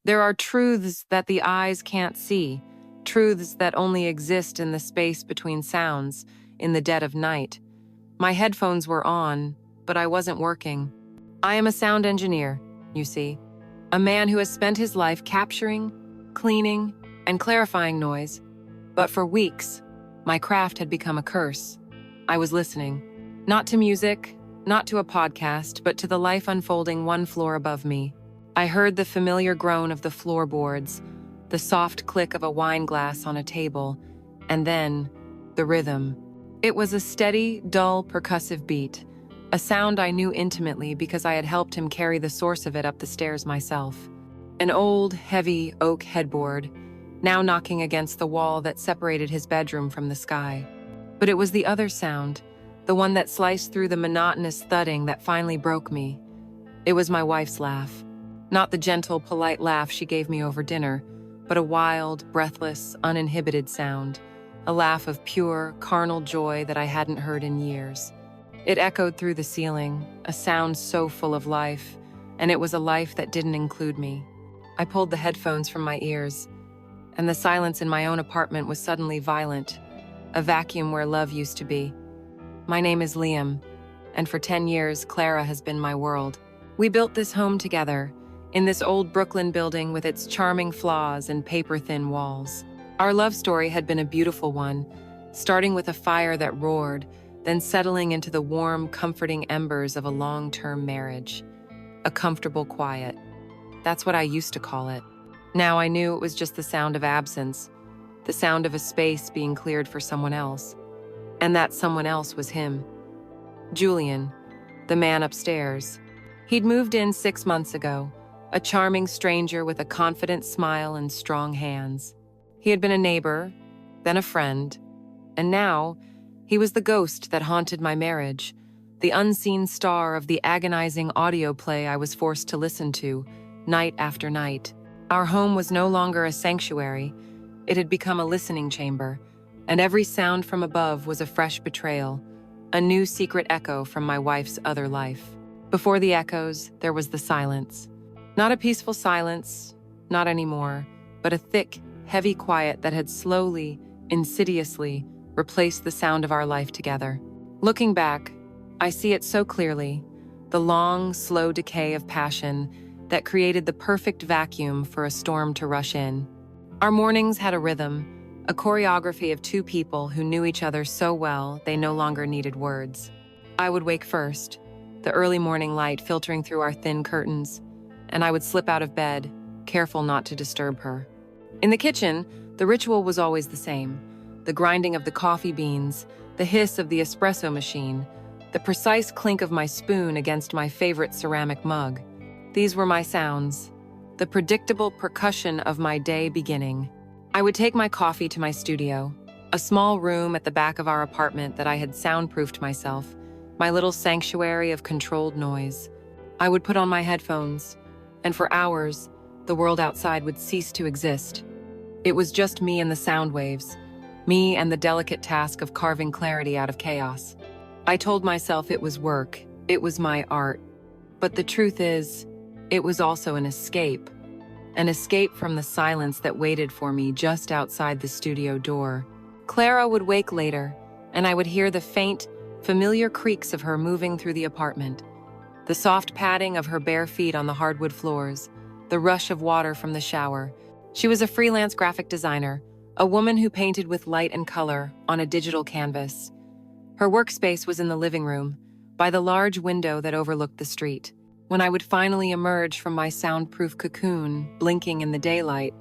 There are truths that the eyes can't see, truths that only exist in the space between sounds, in the dead of night. My headphones were on, but I wasn't working. I am a sound engineer, you see. A man who has spent his life capturing, cleaning, and clarifying noise. But for weeks, my craft had become a curse. I was listening, not to music, not to a podcast, but to the life unfolding one floor above me. I heard the familiar groan of the floorboards, the soft click of a wine glass on a table, and then the rhythm. It was a steady, dull, percussive beat, a sound I knew intimately because I had helped him carry the source of it up the stairs myself. An old, heavy oak headboard, now knocking against the wall that separated his bedroom from the sky. But it was the other sound, the one that sliced through the monotonous thudding that finally broke me. It was my wife's laugh. Not the gentle, polite laugh she gave me over dinner, but a wild, breathless, uninhibited sound, a laugh of pure, carnal joy that I hadn't heard in years. It echoed through the ceiling, a sound so full of life, and it was a life that didn't include me. I pulled the headphones from my ears, and the silence in my own apartment was suddenly violent, a vacuum where love used to be. My name is Liam, and for 10 years, Clara has been my world. We built this home together, in this old Brooklyn building with its charming flaws and paper-thin walls. Our love story had been a beautiful one, starting with a fire that roared, then settling into the warm, comforting embers of a long-term marriage. A comfortable quiet. That's what I used to call it. Now I knew it was just the sound of absence, the sound of a space being cleared for someone else. And that someone else was him. Julian, the man upstairs. He'd moved in 6 months ago, a charming stranger with a confident smile and strong hands. He had been a neighbor, then a friend, and now he was the ghost that haunted my marriage, the unseen star of the agonizing audio play I was forced to listen to, night after night. Our home was no longer a sanctuary. It had become a listening chamber, and every sound from above was a fresh betrayal, a new secret echo from my wife's other life. Before the echoes, there was the silence. Not a peaceful silence, not anymore, but a thick, heavy quiet that had slowly, insidiously, replaced the sound of our life together. Looking back, I see it so clearly, the long, slow decay of passion that created the perfect vacuum for a storm to rush in. Our mornings had a rhythm, a choreography of two people who knew each other so well they no longer needed words. I would wake first, the early morning light filtering through our thin curtains, and I would slip out of bed, careful not to disturb her. In the kitchen, the ritual was always the same. The grinding of the coffee beans, the hiss of the espresso machine, the precise clink of my spoon against my favorite ceramic mug. These were my sounds, the predictable percussion of my day beginning. I would take my coffee to my studio, a small room at the back of our apartment that I had soundproofed myself, my little sanctuary of controlled noise. I would put on my headphones, and for hours, the world outside would cease to exist. It was just me and the sound waves, me and the delicate task of carving clarity out of chaos. I told myself it was work, it was my art. But the truth is, it was also an escape from the silence that waited for me just outside the studio door. Clara would wake later, and I would hear the faint, familiar creaks of her moving through the apartment, the soft padding of her bare feet on the hardwood floors, the rush of water from the shower. She was a freelance graphic designer, a woman who painted with light and color on a digital canvas. Her workspace was in the living room, by the large window that overlooked the street. When I would finally emerge from my soundproof cocoon, blinking in the daylight,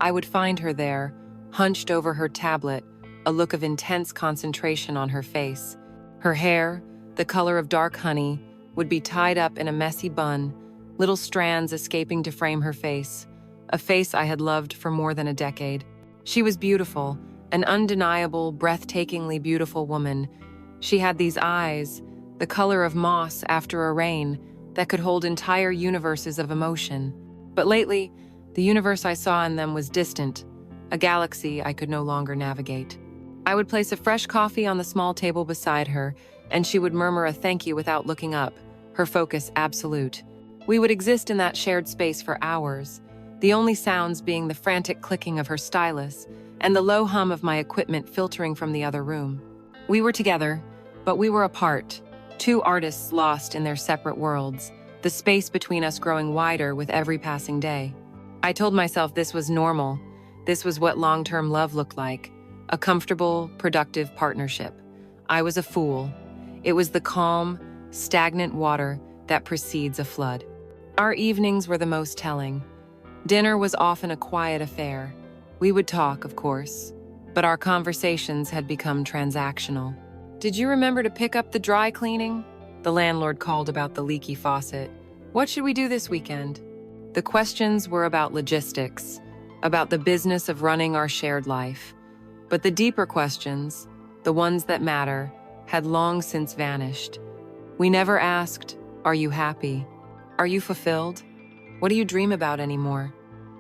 I would find her there, hunched over her tablet, a look of intense concentration on her face. Her hair, the color of dark honey, would be tied up in a messy bun, little strands escaping to frame her face, a face I had loved for more than a decade. She was beautiful, an undeniable, breathtakingly beautiful woman. She had these eyes, the color of moss after a rain, that could hold entire universes of emotion. But lately, the universe I saw in them was distant, a galaxy I could no longer navigate. I would place a fresh coffee on the small table beside her, and she would murmur a thank you without looking up, her focus absolute. We would exist in that shared space for hours, the only sounds being the frantic clicking of her stylus and the low hum of my equipment filtering from the other room. We were together, but we were apart, two artists lost in their separate worlds, the space between us growing wider with every passing day. I told myself this was normal. This was what long-term love looked like, a comfortable, productive partnership. I was a fool. It was the calm, stagnant water that precedes a flood. Our evenings were the most telling. Dinner was often a quiet affair. We would talk, of course, but our conversations had become transactional. "Did you remember to pick up the dry cleaning?" The landlord called about the leaky faucet. "What should we do this weekend?" The questions were about logistics, about the business of running our shared life. But the deeper questions, the ones that matter, had long since vanished. We never asked, "Are you happy? Are you fulfilled? What do you dream about anymore?"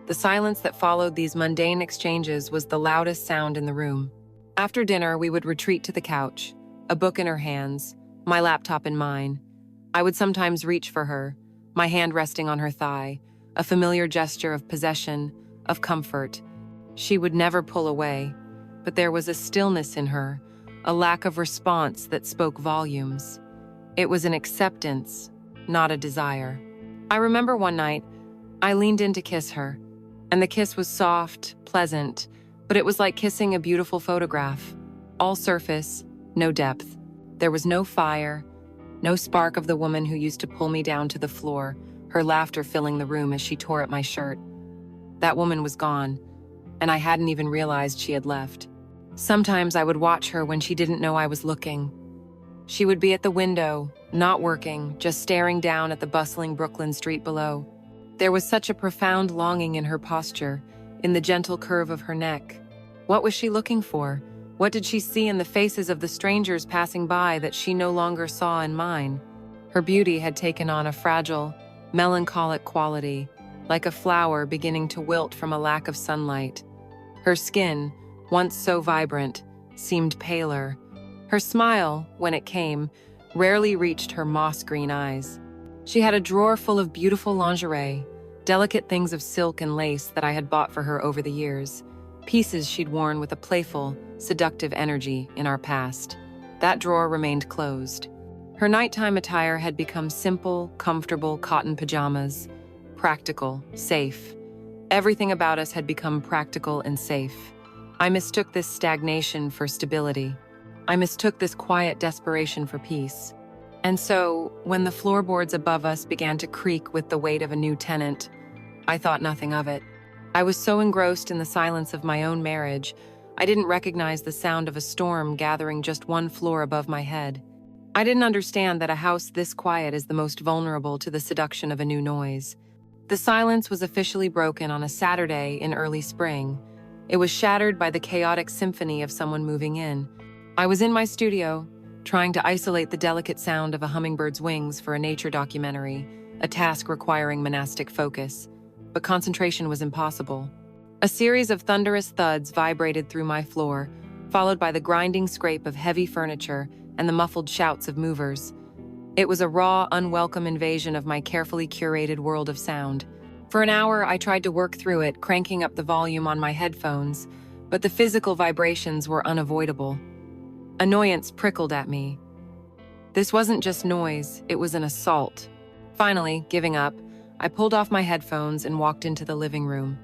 The silence that followed these mundane exchanges was the loudest sound in the room. After dinner, we would retreat to the couch, a book in her hands, my laptop in mine. I would sometimes reach for her, my hand resting on her thigh, a familiar gesture of possession, of comfort. She would never pull away, but there was a stillness in her, a lack of response that spoke volumes. It was an acceptance, not a desire. I remember one night, I leaned in to kiss her, and the kiss was soft, pleasant, but it was like kissing a beautiful photograph. All surface, no depth. There was no fire, no spark of the woman who used to pull me down to the floor, her laughter filling the room as she tore at my shirt. That woman was gone, and I hadn't even realized she had left. Sometimes I would watch her when she didn't know I was looking. She would be at the window, not working, just staring down at the bustling Brooklyn street below. There was such a profound longing in her posture, in the gentle curve of her neck. What was she looking for? What did she see in the faces of the strangers passing by that she no longer saw in mine? Her beauty had taken on a fragile, melancholic quality, like a flower beginning to wilt from a lack of sunlight. Her skin, once so vibrant, seemed paler. Her smile, when it came, rarely reached her moss-green eyes. She had a drawer full of beautiful lingerie, delicate things of silk and lace that I had bought for her over the years, pieces she'd worn with a playful, seductive energy in our past. That drawer remained closed. Her nighttime attire had become simple, comfortable cotton pajamas, practical, safe. Everything about us had become practical and safe. I mistook this stagnation for stability. I mistook this quiet desperation for peace. And so, when the floorboards above us began to creak with the weight of a new tenant, I thought nothing of it. I was so engrossed in the silence of my own marriage, I didn't recognize the sound of a storm gathering just one floor above my head. I didn't understand that a house this quiet is the most vulnerable to the seduction of a new noise. The silence was officially broken on a Saturday in early spring. It was shattered by the chaotic symphony of someone moving in. I was in my studio, trying to isolate the delicate sound of a hummingbird's wings for a nature documentary, a task requiring monastic focus. But concentration was impossible. A series of thunderous thuds vibrated through my floor, followed by the grinding scrape of heavy furniture and the muffled shouts of movers. It was a raw, unwelcome invasion of my carefully curated world of sound. For an hour, I tried to work through it, cranking up the volume on my headphones, but the physical vibrations were unavoidable. Annoyance prickled at me. This wasn't just noise, it was an assault. Finally, giving up, I pulled off my headphones and walked into the living room.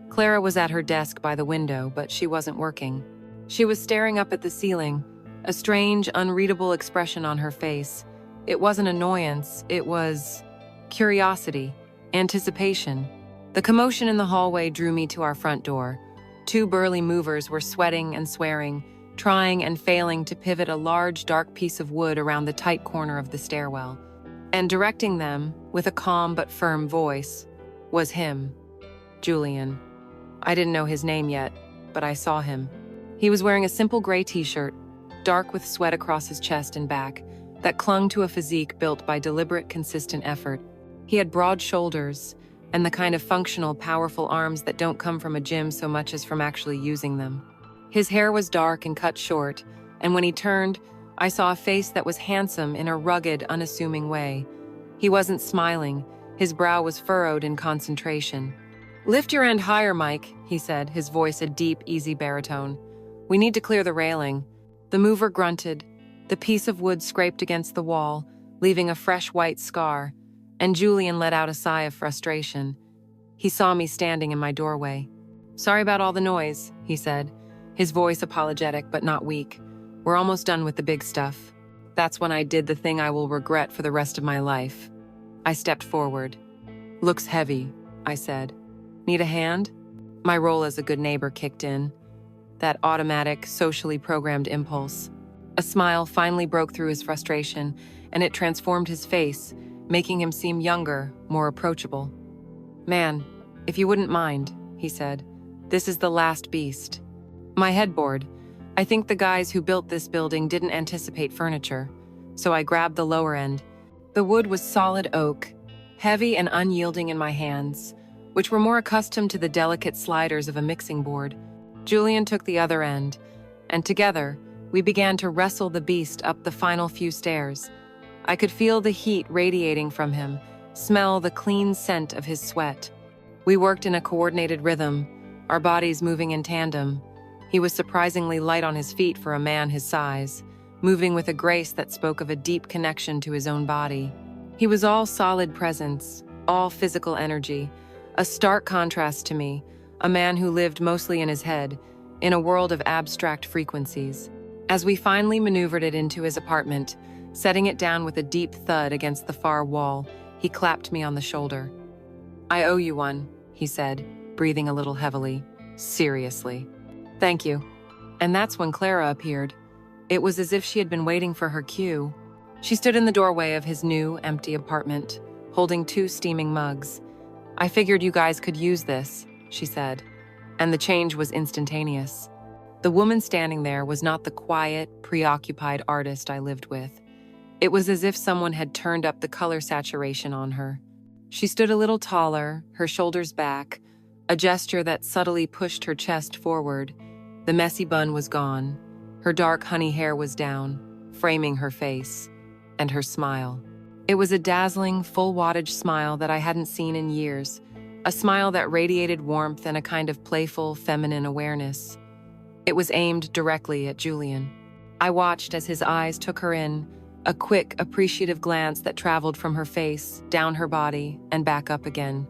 Clara was at her desk by the window, but she wasn't working. She was staring up at the ceiling, a strange, unreadable expression on her face. It wasn't annoyance, it was curiosity, anticipation. The commotion in the hallway drew me to our front door. Two burly movers were sweating and swearing, trying and failing to pivot a large, dark piece of wood around the tight corner of the stairwell. And directing them, with a calm but firm voice, was him, Julian. I didn't know his name yet, but I saw him. He was wearing a simple gray t-shirt, dark with sweat across his chest and back, that clung to a physique built by deliberate, consistent effort. He had broad shoulders, and the kind of functional, powerful arms that don't come from a gym so much as from actually using them. His hair was dark and cut short, and when he turned, I saw a face that was handsome in a rugged, unassuming way. He wasn't smiling, his brow was furrowed in concentration. "Lift your end higher, Mike," he said, his voice a deep, easy baritone. "We need to clear the railing." The mover grunted. The piece of wood scraped against the wall, leaving a fresh white scar, and Julian let out a sigh of frustration. He saw me standing in my doorway. "Sorry about all the noise," he said, his voice apologetic but not weak. "We're almost done with the big stuff." That's when I did the thing I will regret for the rest of my life. I stepped forward. "Looks heavy," I said. "Need a hand?" My role as a good neighbor kicked in. That automatic, socially programmed impulse. A smile finally broke through his frustration, and it transformed his face, making him seem younger, more approachable. "Man, if you wouldn't mind," he said. "This is the last beast." My headboard. I think the guys who built this building didn't anticipate furniture, so I grabbed the lower end. The wood was solid oak, heavy and unyielding in my hands, which were more accustomed to the delicate sliders of a mixing board. Julian took the other end, and together, we began to wrestle the beast up the final few stairs. I could feel the heat radiating from him, smell the clean scent of his sweat. We worked in a coordinated rhythm, our bodies moving in tandem. He was surprisingly light on his feet for a man his size, moving with a grace that spoke of a deep connection to his own body. He was all solid presence, all physical energy, a stark contrast to me, a man who lived mostly in his head, in a world of abstract frequencies. As we finally maneuvered it into his apartment, setting it down with a deep thud against the far wall, he clapped me on the shoulder. "I owe you one," he said, breathing a little heavily. "Seriously." "Thank you." And that's when Clara appeared. It was as if she had been waiting for her cue. She stood in the doorway of his new, empty apartment, holding 2 steaming mugs. "I figured you guys could use this," she said, and the change was instantaneous. The woman standing there was not the quiet, preoccupied artist I lived with. It was as if someone had turned up the color saturation on her. She stood a little taller, her shoulders back, a gesture that subtly pushed her chest forward. The messy bun was gone. Her dark honey hair was down, framing her face, and her smile. It was a dazzling, full-wattage smile that I hadn't seen in years, a smile that radiated warmth and a kind of playful, feminine awareness. It was aimed directly at Julian. I watched as his eyes took her in, a quick, appreciative glance that traveled from her face, down her body, and back up again.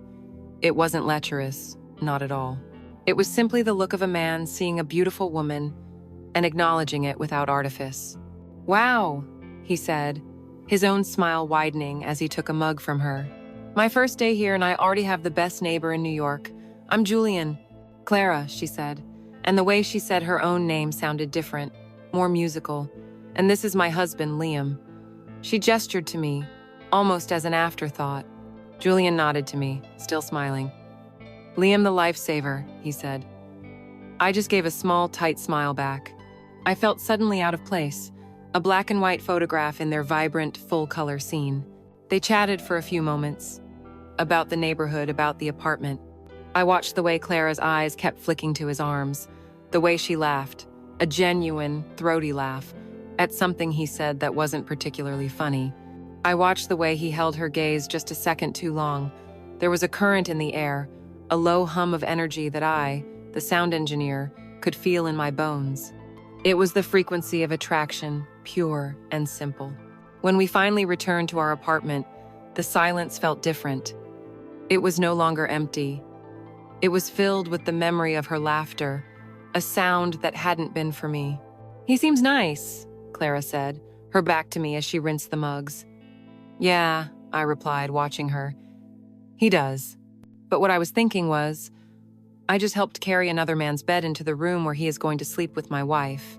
It wasn't lecherous, not at all. It was simply the look of a man seeing a beautiful woman and acknowledging it without artifice. "Wow," he said, his own smile widening as he took a mug from her. "My first day here and I already have the best neighbor in New York. I'm Julian." "Clara," she said, and the way she said her own name sounded different, more musical. "And this is my husband, Liam." She gestured to me, almost as an afterthought. Julian nodded to me, still smiling. "Liam the lifesaver," he said. I just gave a small, tight smile back. I felt suddenly out of place, a black and white photograph in their vibrant, full-color scene. They chatted for a few moments, about the neighborhood, about the apartment. I watched the way Clara's eyes kept flicking to his arms, the way she laughed, a genuine, throaty laugh, at something he said that wasn't particularly funny. I watched the way he held her gaze just a second too long. There was a current in the air, a low hum of energy that I, the sound engineer, could feel in my bones. It was the frequency of attraction, pure and simple. When we finally returned to our apartment, the silence felt different. It was no longer empty. It was filled with the memory of her laughter, a sound that hadn't been for me. "He seems nice," Clara said, her back to me as she rinsed the mugs. "Yeah," I replied, watching her. "He does." But what I was thinking was, I just helped carry another man's bed into the room where he is going to sleep with my wife.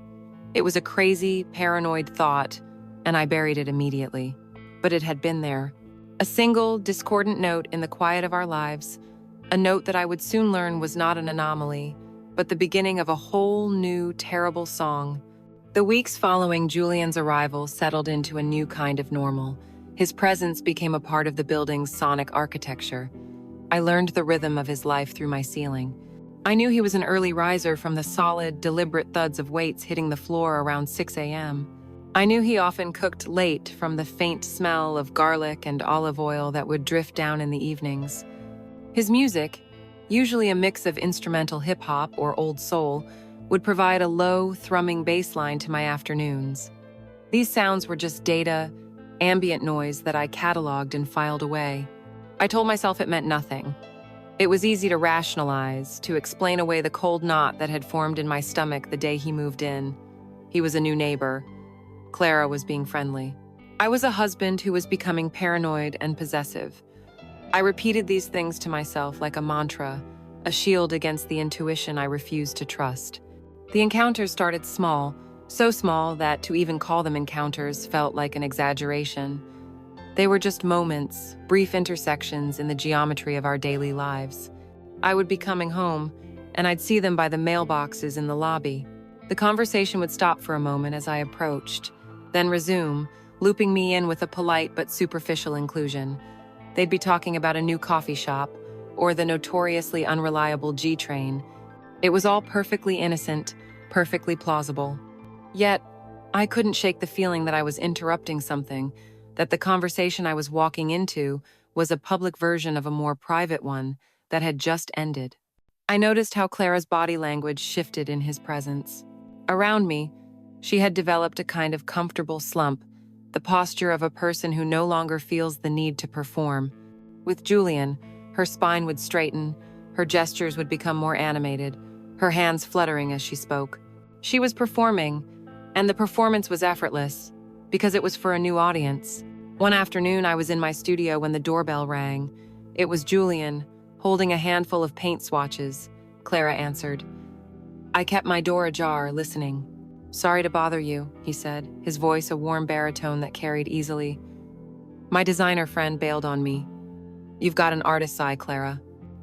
It was a crazy, paranoid thought, and I buried it immediately. But it had been there. A single, discordant note in the quiet of our lives, a note that I would soon learn was not an anomaly, but the beginning of a whole new, terrible song. The weeks following Julian's arrival settled into a new kind of normal. His presence became a part of the building's sonic architecture. I learned the rhythm of his life through my ceiling. I knew he was an early riser from the solid, deliberate thuds of weights hitting the floor around 6 a.m. I knew he often cooked late from the faint smell of garlic and olive oil that would drift down in the evenings. His music, usually a mix of instrumental hip-hop or old soul, would provide a low, thrumming bass line to my afternoons. These sounds were just data, ambient noise that I cataloged and filed away. I told myself it meant nothing. It was easy to rationalize, to explain away the cold knot that had formed in my stomach the day he moved in. He was a new neighbor. Clara was being friendly. I was a husband who was becoming paranoid and possessive. I repeated these things to myself like a mantra, a shield against the intuition I refused to trust. The encounters started small, so small that to even call them encounters felt like an exaggeration. They were just moments, brief intersections in the geometry of our daily lives. I would be coming home, and I'd see them by the mailboxes in the lobby. The conversation would stop for a moment as I approached, then resume, looping me in with a polite but superficial inclusion. They'd be talking about a new coffee shop, or the notoriously unreliable G-train. It was all perfectly innocent, perfectly plausible. Yet, I couldn't shake the feeling that I was interrupting something, that the conversation I was walking into was a public version of a more private one that had just ended. I noticed how Clara's body language shifted in his presence. Around me, she had developed a kind of comfortable slump, the posture of a person who no longer feels the need to perform. With Julian, her spine would straighten, her gestures would become more animated, her hands fluttering as she spoke. She was performing, and the performance was effortless, because it was for a new audience. One afternoon, I was in my studio when the doorbell rang. It was Julian, holding a handful of paint swatches. Clara answered. I kept my door ajar, listening. Sorry to bother you, he said, his voice a warm baritone that carried easily. My designer friend bailed on me. You've got an artist's eye, Clara.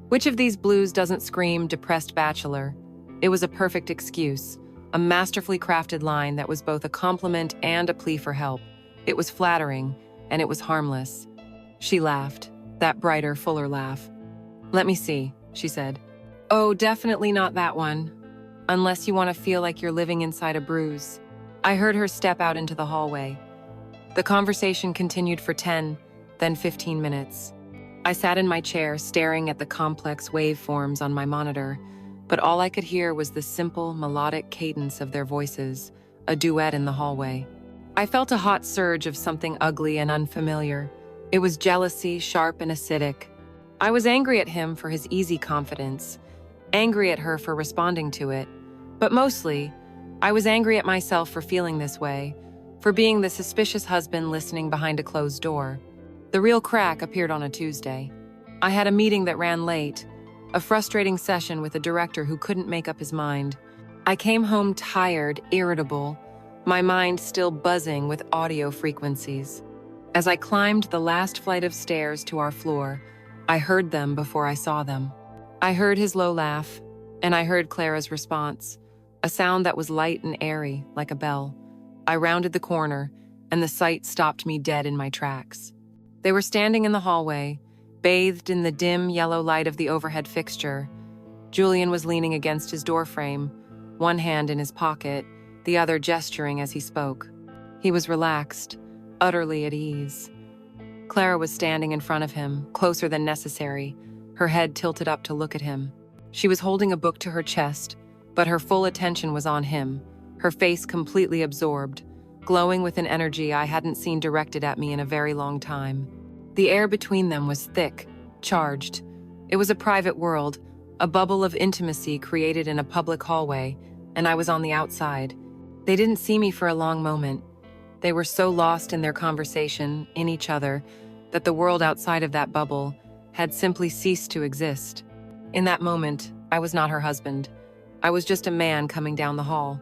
Which of these blues doesn't scream depressed bachelor? It was a perfect excuse, a masterfully crafted line that was both a compliment and a plea for help. It was flattering, and it was harmless. She laughed, that brighter, fuller laugh. Let me see, she said. Oh, definitely not that one. Unless you want to feel like you're living inside a bruise. I heard her step out into the hallway. The conversation continued for 10, then 15 minutes. I sat in my chair, staring at the complex waveforms on my monitor, but all I could hear was the simple, melodic cadence of their voices, a duet in the hallway. I felt a hot surge of something ugly and unfamiliar. It was jealousy, sharp and acidic. I was angry at him for his easy confidence, angry at her for responding to it, but mostly, I was angry at myself for feeling this way, for being the suspicious husband listening behind a closed door. The real crack appeared on a Tuesday. I had a meeting that ran late, a frustrating session with a director who couldn't make up his mind. I came home tired, irritable, my mind still buzzing with audio frequencies. As I climbed the last flight of stairs to our floor, I heard them before I saw them. I heard his low laugh, and I heard Clara's response, a sound that was light and airy, like a bell. I rounded the corner, and the sight stopped me dead in my tracks. They were standing in the hallway, bathed in the dim yellow light of the overhead fixture. Julian was leaning against his doorframe, one hand in his pocket, the other gesturing as he spoke. He was relaxed, utterly at ease. Clara was standing in front of him, closer than necessary, her head tilted up to look at him. She was holding a book to her chest, but her full attention was on him, her face completely absorbed, glowing with an energy I hadn't seen directed at me in a very long time. The air between them was thick, charged. It was a private world, a bubble of intimacy created in a public hallway, and I was on the outside. They didn't see me for a long moment. They were so lost in their conversation, in each other, that the world outside of that bubble had simply ceased to exist. In that moment, I was not her husband. I was just a man coming down the hall.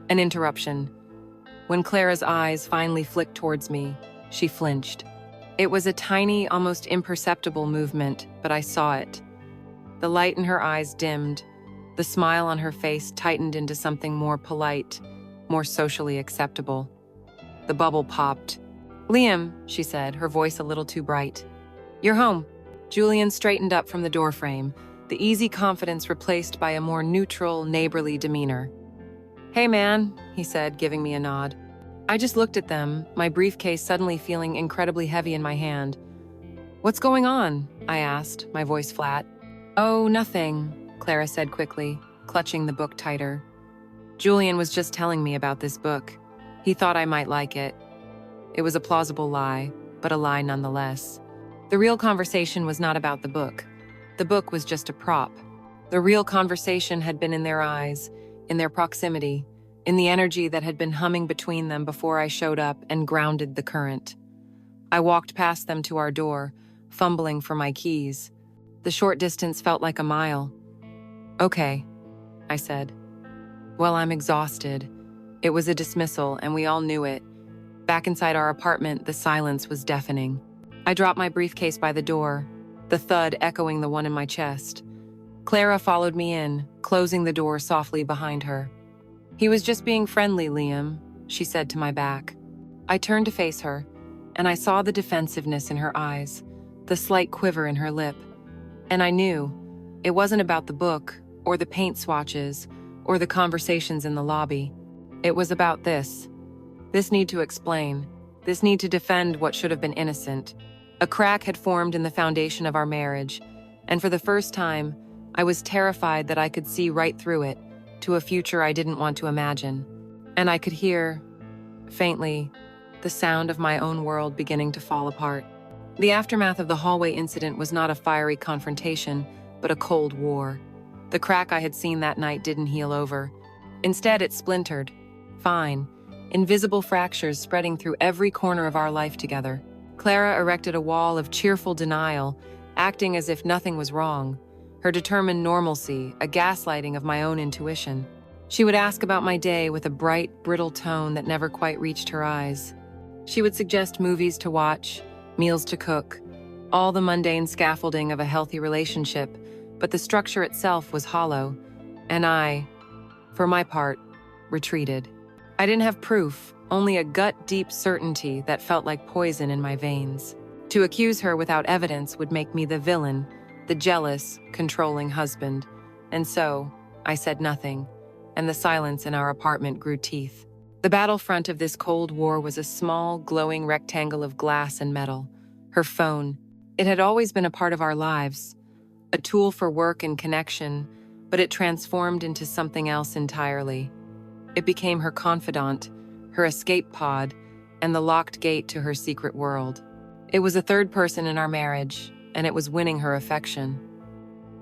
An interruption. When Clara's eyes finally flicked towards me, she flinched. It was a tiny, almost imperceptible movement, but I saw it. The light in her eyes dimmed. The smile on her face tightened into something more polite, more socially acceptable. The bubble popped. Liam, she said, her voice a little too bright. You're home. Julian straightened up from the doorframe, the easy confidence replaced by a more neutral, neighborly demeanor. Hey, man, he said, giving me a nod. I just looked at them, my briefcase suddenly feeling incredibly heavy in my hand. What's going on? I asked, my voice flat. Oh, nothing, Clara said quickly, clutching the book tighter. Julian was just telling me about this book. He thought I might like it. It was a plausible lie, but a lie nonetheless. The real conversation was not about the book. The book was just a prop. The real conversation had been in their eyes, in their proximity, in the energy that had been humming between them before I showed up and grounded the current. I walked past them to our door, fumbling for my keys. The short distance felt like a mile. "Okay," I said. "Well, I'm exhausted." It was a dismissal, and we all knew it. Back inside our apartment, the silence was deafening. I dropped my briefcase by the door, the thud echoing the one in my chest. Clara followed me in, closing the door softly behind her. "He was just being friendly, Liam," she said to my back. I turned to face her, and I saw the defensiveness in her eyes, the slight quiver in her lip. And I knew it wasn't about the book, or the paint swatches, or the conversations in the lobby. It was about this need to explain, this need to defend what should have been innocent. A crack had formed in the foundation of our marriage, and for the first time, I was terrified that I could see right through it, to a future I didn't want to imagine. And I could hear, faintly, the sound of my own world beginning to fall apart. The aftermath of the hallway incident was not a fiery confrontation, but a cold war. The crack I had seen that night didn't heal over. Instead, it splintered. Fine. Invisible fractures spreading through every corner of our life together. Clara erected a wall of cheerful denial, acting as if nothing was wrong. Her determined normalcy, a gaslighting of my own intuition. She would ask about my day with a bright, brittle tone that never quite reached her eyes. She would suggest movies to watch, meals to cook, all the mundane scaffolding of a healthy relationship, but the structure itself was hollow, and I, for my part, retreated. I didn't have proof, only a gut-deep certainty that felt like poison in my veins. To accuse her without evidence would make me the villain, the jealous, controlling husband. And so, I said nothing, and the silence in our apartment grew teeth. The battlefront of this Cold War was a small, glowing rectangle of glass and metal. Her phone. It had always been a part of our lives, a tool for work and connection, but it transformed into something else entirely. It became her confidant, her escape pod, and the locked gate to her secret world. It was a third person in our marriage, and it was winning her affection.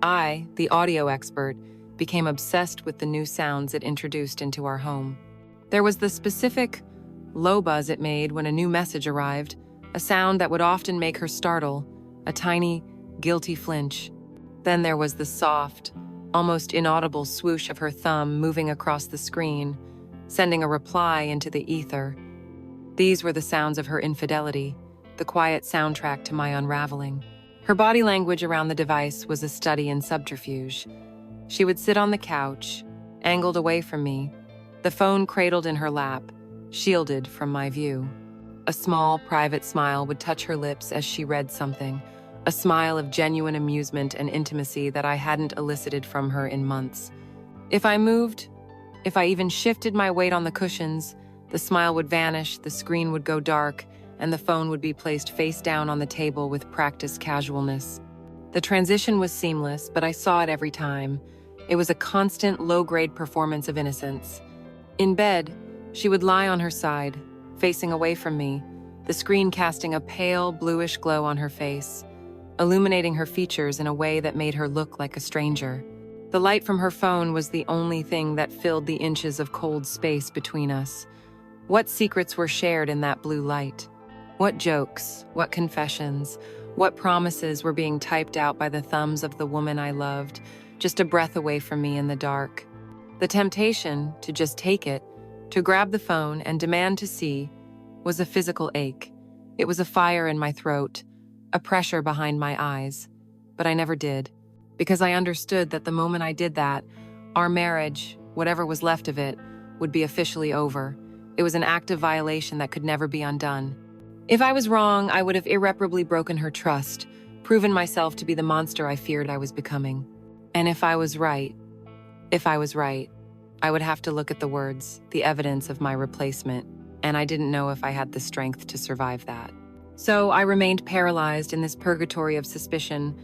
I, the audio expert, became obsessed with the new sounds it introduced into our home. There was the specific, low buzz it made when a new message arrived, a sound that would often make her startle, a tiny, guilty flinch. Then there was the soft, almost inaudible swoosh of her thumb moving across the screen, sending a reply into the ether. These were the sounds of her infidelity, the quiet soundtrack to my unraveling. Her body language around the device was a study in subterfuge. She would sit on the couch, angled away from me, the phone cradled in her lap, shielded from my view. A small, private smile would touch her lips as she read something, a smile of genuine amusement and intimacy that I hadn't elicited from her in months. If I moved, if I even shifted my weight on the cushions, the smile would vanish, the screen would go dark, and the phone would be placed face down on the table with practiced casualness. The transition was seamless, but I saw it every time. It was a constant, low-grade performance of innocence. In bed, she would lie on her side, facing away from me, the screen casting a pale, bluish glow on her face, illuminating her features in a way that made her look like a stranger. The light from her phone was the only thing that filled the inches of cold space between us. What secrets were shared in that blue light? What jokes, what confessions, what promises were being typed out by the thumbs of the woman I loved, just a breath away from me in the dark? The temptation to just take it, to grab the phone and demand to see, was a physical ache. It was a fire in my throat, a pressure behind my eyes. But I never did, because I understood that the moment I did that, our marriage, whatever was left of it, would be officially over. It was an active violation that could never be undone. If I was wrong, I would have irreparably broken her trust, proven myself to be the monster I feared I was becoming. And if I was right, I would have to look at the words, the evidence of my replacement, and I didn't know if I had the strength to survive that. So I remained paralyzed in this purgatory of suspicion,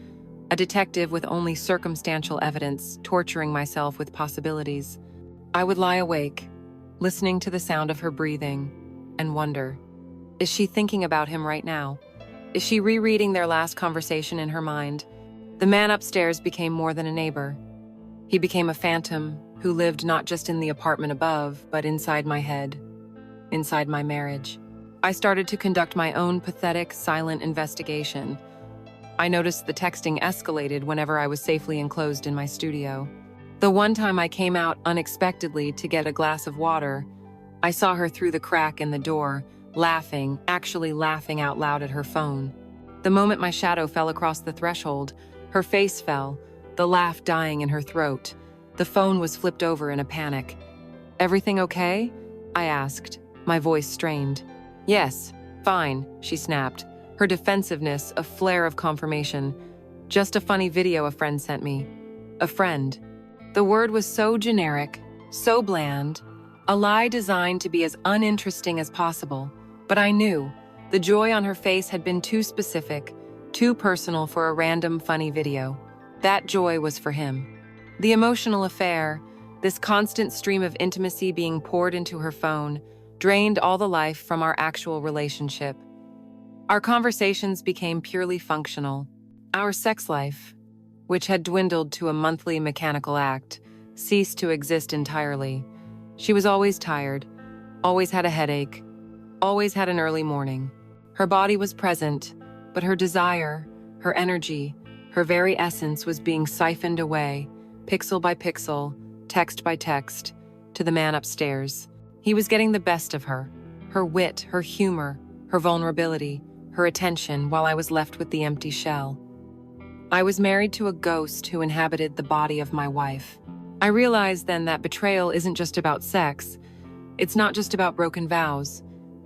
a detective with only circumstantial evidence, torturing myself with possibilities. I would lie awake, listening to the sound of her breathing, and wonder, is she thinking about him right now? Is she rereading their last conversation in her mind? The man upstairs became more than a neighbor. He became a phantom who lived not just in the apartment above, but inside my head, inside my marriage. I started to conduct my own pathetic, silent investigation. I noticed the texting escalated whenever I was safely enclosed in my studio. The one time I came out unexpectedly to get a glass of water, I saw her through the crack in the door, laughing, actually laughing out loud at her phone. The moment my shadow fell across the threshold, her face fell, the laugh dying in her throat. The phone was flipped over in a panic. "Everything okay?" I asked, my voice strained. "Yes, fine," she snapped, her defensiveness a flare of confirmation. "Just a funny video a friend sent me." A friend. The word was so generic, so bland, a lie designed to be as uninteresting as possible. But I knew the joy on her face had been too specific, too personal for a random funny video. That joy was for him. The emotional affair, this constant stream of intimacy being poured into her phone, drained all the life from our actual relationship. Our conversations became purely functional. Our sex life, which had dwindled to a monthly mechanical act, ceased to exist entirely. She was always tired, always had a headache, always had an early morning. Her body was present, but her desire, her energy, her very essence was being siphoned away, pixel by pixel, text by text, to the man upstairs. He was getting the best of her wit, her humor, her vulnerability, her attention, while I was left with the empty shell. I was married to a ghost who inhabited the body of my wife. I realized then that betrayal isn't just about sex. It's not just about broken vows.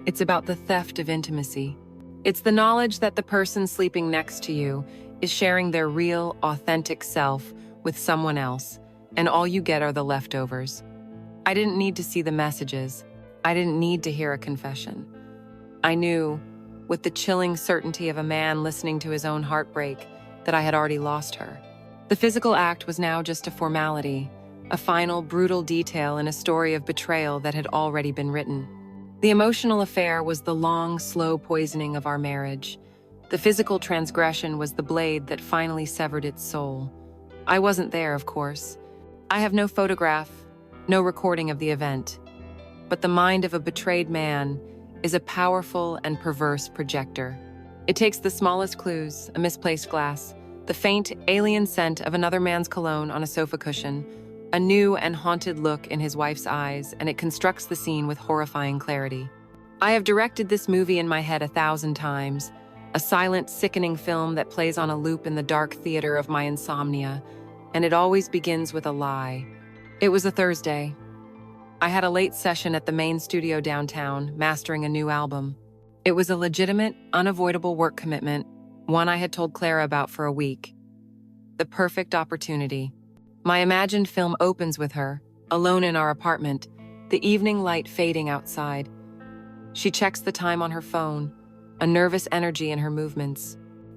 It's about the theft of intimacy. It's the knowledge that the person sleeping next to you is sharing their real, authentic self with someone else, and all you get are the leftovers. I didn't need to see the messages. I didn't need to hear a confession. I knew, with the chilling certainty of a man listening to his own heartbreak, that I had already lost her. The physical act was now just a formality, a final, brutal detail in a story of betrayal that had already been written. The emotional affair was the long, slow poisoning of our marriage. The physical transgression was the blade that finally severed its soul. I wasn't there, of course. I have no photograph, no recording of the event. But the mind of a betrayed man is a powerful and perverse projector. It takes the smallest clues, a misplaced glass, the faint, alien scent of another man's cologne on a sofa cushion, a new and haunted look in his wife's eyes, and it constructs the scene with horrifying clarity. I have directed this movie in my head 1,000 times, a silent, sickening film that plays on a loop in the dark theater of my insomnia, and it always begins with a lie. It was a Thursday. I had a late session at the main studio downtown, mastering a new album. It was a legitimate, unavoidable work commitment, one I had told Clara about for a week. The perfect opportunity. My imagined film opens with her, alone in our apartment, the evening light fading outside. She checks the time on her phone, a nervous energy in her movements.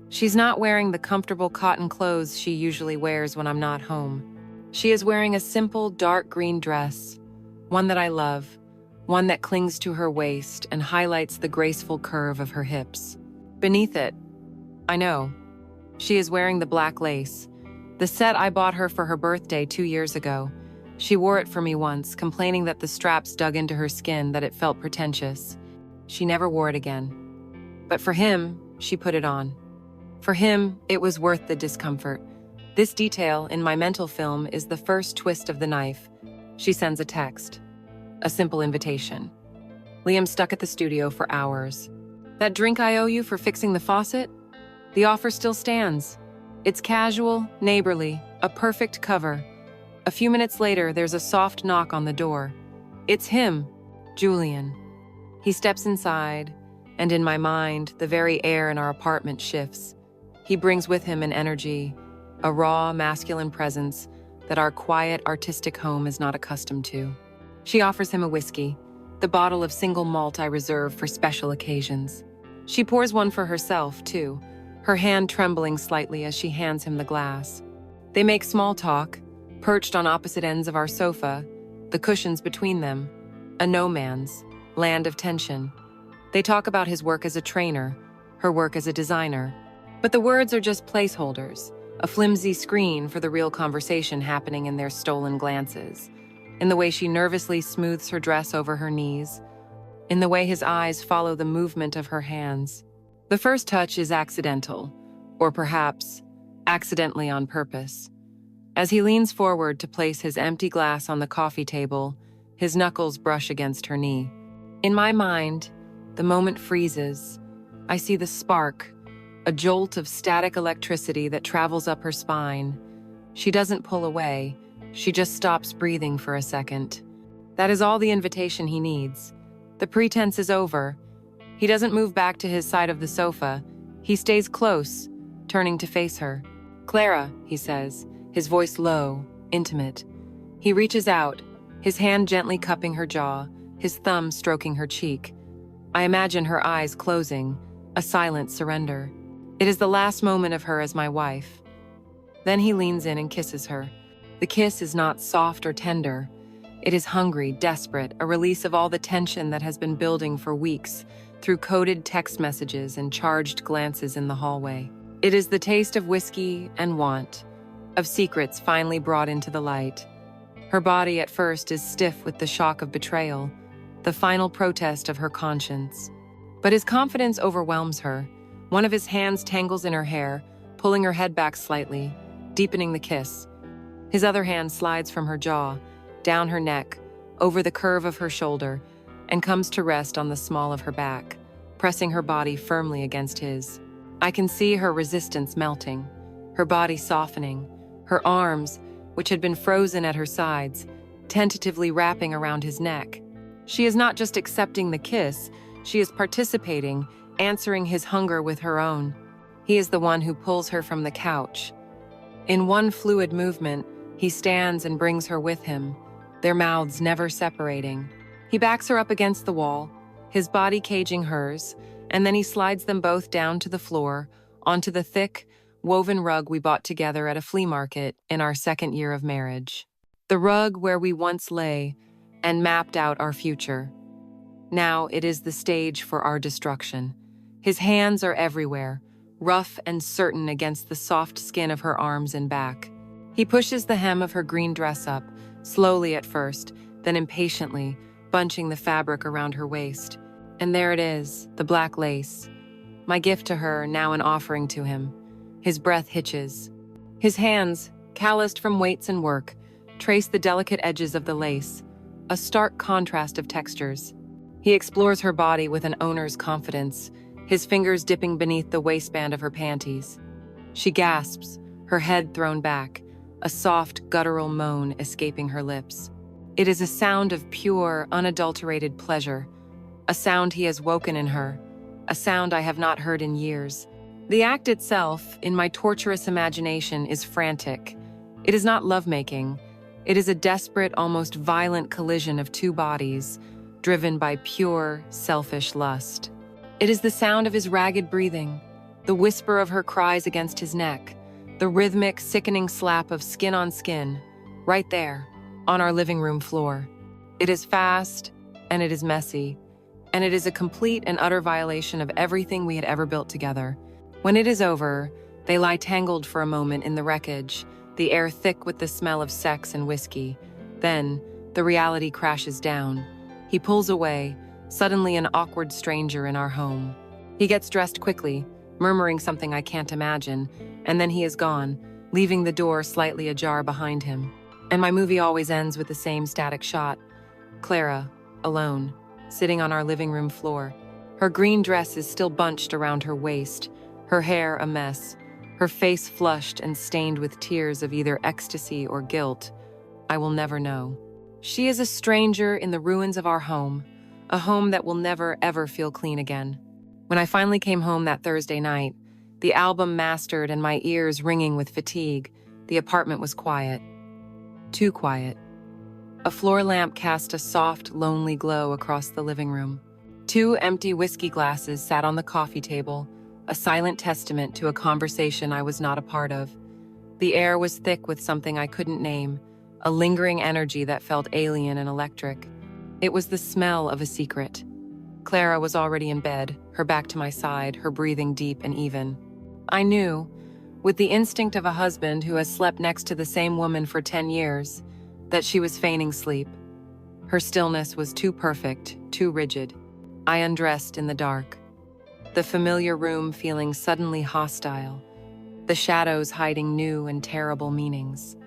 She's not wearing the comfortable cotton clothes she usually wears when I'm not home. She is wearing a simple, dark green dress, one that I love, one that clings to her waist and highlights the graceful curve of her hips. Beneath it, I know, she is wearing the black lace, the set I bought her for her birthday 2 years ago. She wore it for me once, complaining that the straps dug into her skin, that it felt pretentious. She never wore it again. But for him, she put it on. For him, it was worth the discomfort. This detail in my mental film is the first twist of the knife. She sends a text. A simple invitation. Liam's stuck at the studio for hours. "That drink I owe you for fixing the faucet? The offer still stands. It's casual, neighborly, a perfect cover." A few minutes later, there's a soft knock on the door. It's him, Julian. He steps inside, and in my mind, the very air in our apartment shifts. He brings with him an energy, a raw, masculine presence that our quiet, artistic home is not accustomed to. She offers him a whiskey, the bottle of single malt I reserve for special occasions. She pours one for herself, too, her hand trembling slightly as she hands him the glass. They make small talk, perched on opposite ends of our sofa, the cushions between them, a no man's land of tension. They talk about his work as a trainer, her work as a designer. But the words are just placeholders, a flimsy screen for the real conversation happening in their stolen glances, in the way she nervously smooths her dress over her knees, in the way his eyes follow the movement of her hands. The first touch is accidental, or perhaps accidentally on purpose. As he leans forward to place his empty glass on the coffee table, his knuckles brush against her knee. In my mind, the moment freezes. I see the spark, a jolt of static electricity that travels up her spine. She doesn't pull away, she just stops breathing for a second. That is all the invitation he needs. The pretense is over. He doesn't move back to his side of the sofa. He stays close, turning to face her. "Clara," he says, his voice low, intimate. He reaches out, his hand gently cupping her jaw, his thumb stroking her cheek. I imagine her eyes closing, a silent surrender. It is the last moment of her as my wife. Then he leans in and kisses her. The kiss is not soft or tender. It is hungry, desperate, a release of all the tension that has been building for weeks through coded text messages and charged glances in the hallway. It is the taste of whiskey and want, of secrets finally brought into the light. Her body at first is stiff with the shock of betrayal, the final protest of her conscience. But his confidence overwhelms her. One of his hands tangles in her hair, pulling her head back slightly, deepening the kiss. His other hand slides from her jaw, down her neck, over the curve of her shoulder, and comes to rest on the small of her back, pressing her body firmly against his. I can see her resistance melting, her body softening, her arms, which had been frozen at her sides, tentatively wrapping around his neck. She is not just accepting the kiss, she is participating, answering his hunger with her own. He is the one who pulls her from the couch. In one fluid movement, he stands and brings her with him, their mouths never separating. He backs her up against the wall, his body caging hers, and then he slides them both down to the floor, onto the thick, woven rug we bought together at a flea market in our second year of marriage. The rug where we once lay and mapped out our future. Now it is the stage for our destruction. His hands are everywhere, rough and certain against the soft skin of her arms and back. He pushes the hem of her green dress up, slowly at first, then impatiently, bunching the fabric around her waist. And there it is, the black lace. My gift to her, now an offering to him. His breath hitches. His hands, calloused from weights and work, trace the delicate edges of the lace, a stark contrast of textures. He explores her body with an owner's confidence, his fingers dipping beneath the waistband of her panties. She gasps, her head thrown back, a soft, guttural moan escaping her lips. It is a sound of pure, unadulterated pleasure, a sound he has woken in her, a sound I have not heard in years. The act itself, in my torturous imagination, is frantic. It is not lovemaking. It is a desperate, almost violent collision of two bodies, driven by pure, selfish lust. It is the sound of his ragged breathing, the whisper of her cries against his neck, the rhythmic, sickening slap of skin on skin, right there, on our living room floor. It is fast, and it is messy, and it is a complete and utter violation of everything we had ever built together. When it is over, they lie tangled for a moment in the wreckage, the air thick with the smell of sex and whiskey. Then, the reality crashes down. He pulls away, suddenly an awkward stranger in our home. He gets dressed quickly, murmuring something I can't imagine, and then he is gone, leaving the door slightly ajar behind him. And my movie always ends with the same static shot. Clara, alone, sitting on our living room floor. Her green dress is still bunched around her waist, her hair a mess, her face flushed and stained with tears of either ecstasy or guilt. I will never know. She is a stranger in the ruins of our home, a home that will never, ever feel clean again. When I finally came home that Thursday night, the album mastered and my ears ringing with fatigue, the apartment was quiet. Too quiet. A floor lamp cast a soft, lonely glow across the living room. Two empty whiskey glasses sat on the coffee table, a silent testament to a conversation I was not a part of. The air was thick with something I couldn't name, a lingering energy that felt alien and electric. It was the smell of a secret. Clara was already in bed, her back to my side, her breathing deep and even. I knew, with the instinct of a husband who has slept next to the same woman for 10 years, that she was feigning sleep. Her stillness was too perfect, too rigid. I undressed in the dark, the familiar room feeling suddenly hostile, the shadows hiding new and terrible meanings.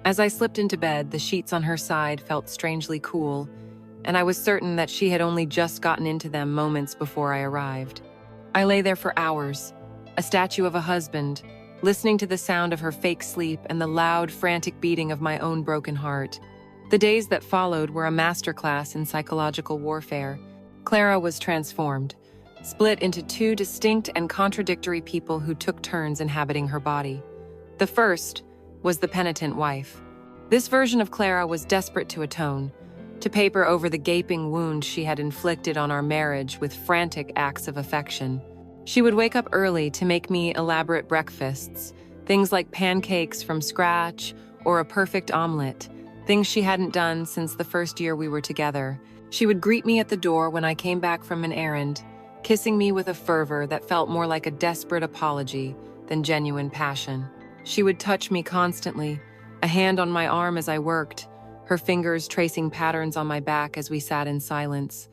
As I slipped into bed, the sheets on her side felt strangely cool, and I was certain that she had only just gotten into them moments before I arrived. I lay there for hours, a statue of a husband, listening to the sound of her fake sleep and the loud, frantic beating of my own broken heart. The days that followed were a masterclass in psychological warfare. Clara was transformed, split into two distinct and contradictory people who took turns inhabiting her body. The first was the penitent wife. This version of Clara was desperate to atone, to paper over the gaping wound she had inflicted on our marriage with frantic acts of affection. She would wake up early to make me elaborate breakfasts, things like pancakes from scratch or a perfect omelet, things she hadn't done since the first year we were together. She would greet me at the door when I came back from an errand, kissing me with a fervor that felt more like a desperate apology than genuine passion. She would touch me constantly, a hand on my arm as I worked, her fingers tracing patterns on my back as we sat in silence.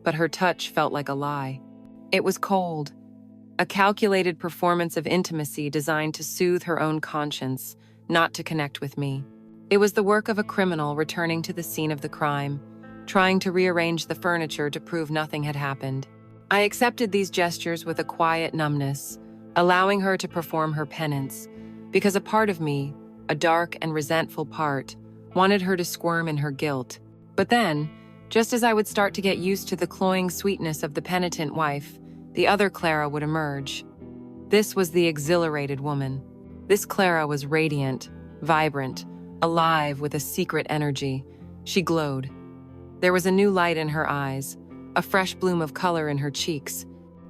But her touch felt like a lie. It was cold, a calculated performance of intimacy designed to soothe her own conscience, not to connect with me. It was the work of a criminal returning to the scene of the crime, trying to rearrange the furniture to prove nothing had happened. I accepted these gestures with a quiet numbness, allowing her to perform her penance, because a part of me, a dark and resentful part, wanted her to squirm in her guilt. But then, just as I would start to get used to the cloying sweetness of the penitent wife, the other Clara would emerge. This was the exhilarated woman. This Clara was radiant, vibrant, alive with a secret energy. She glowed. There was a new light in her eyes, a fresh bloom of color in her cheeks.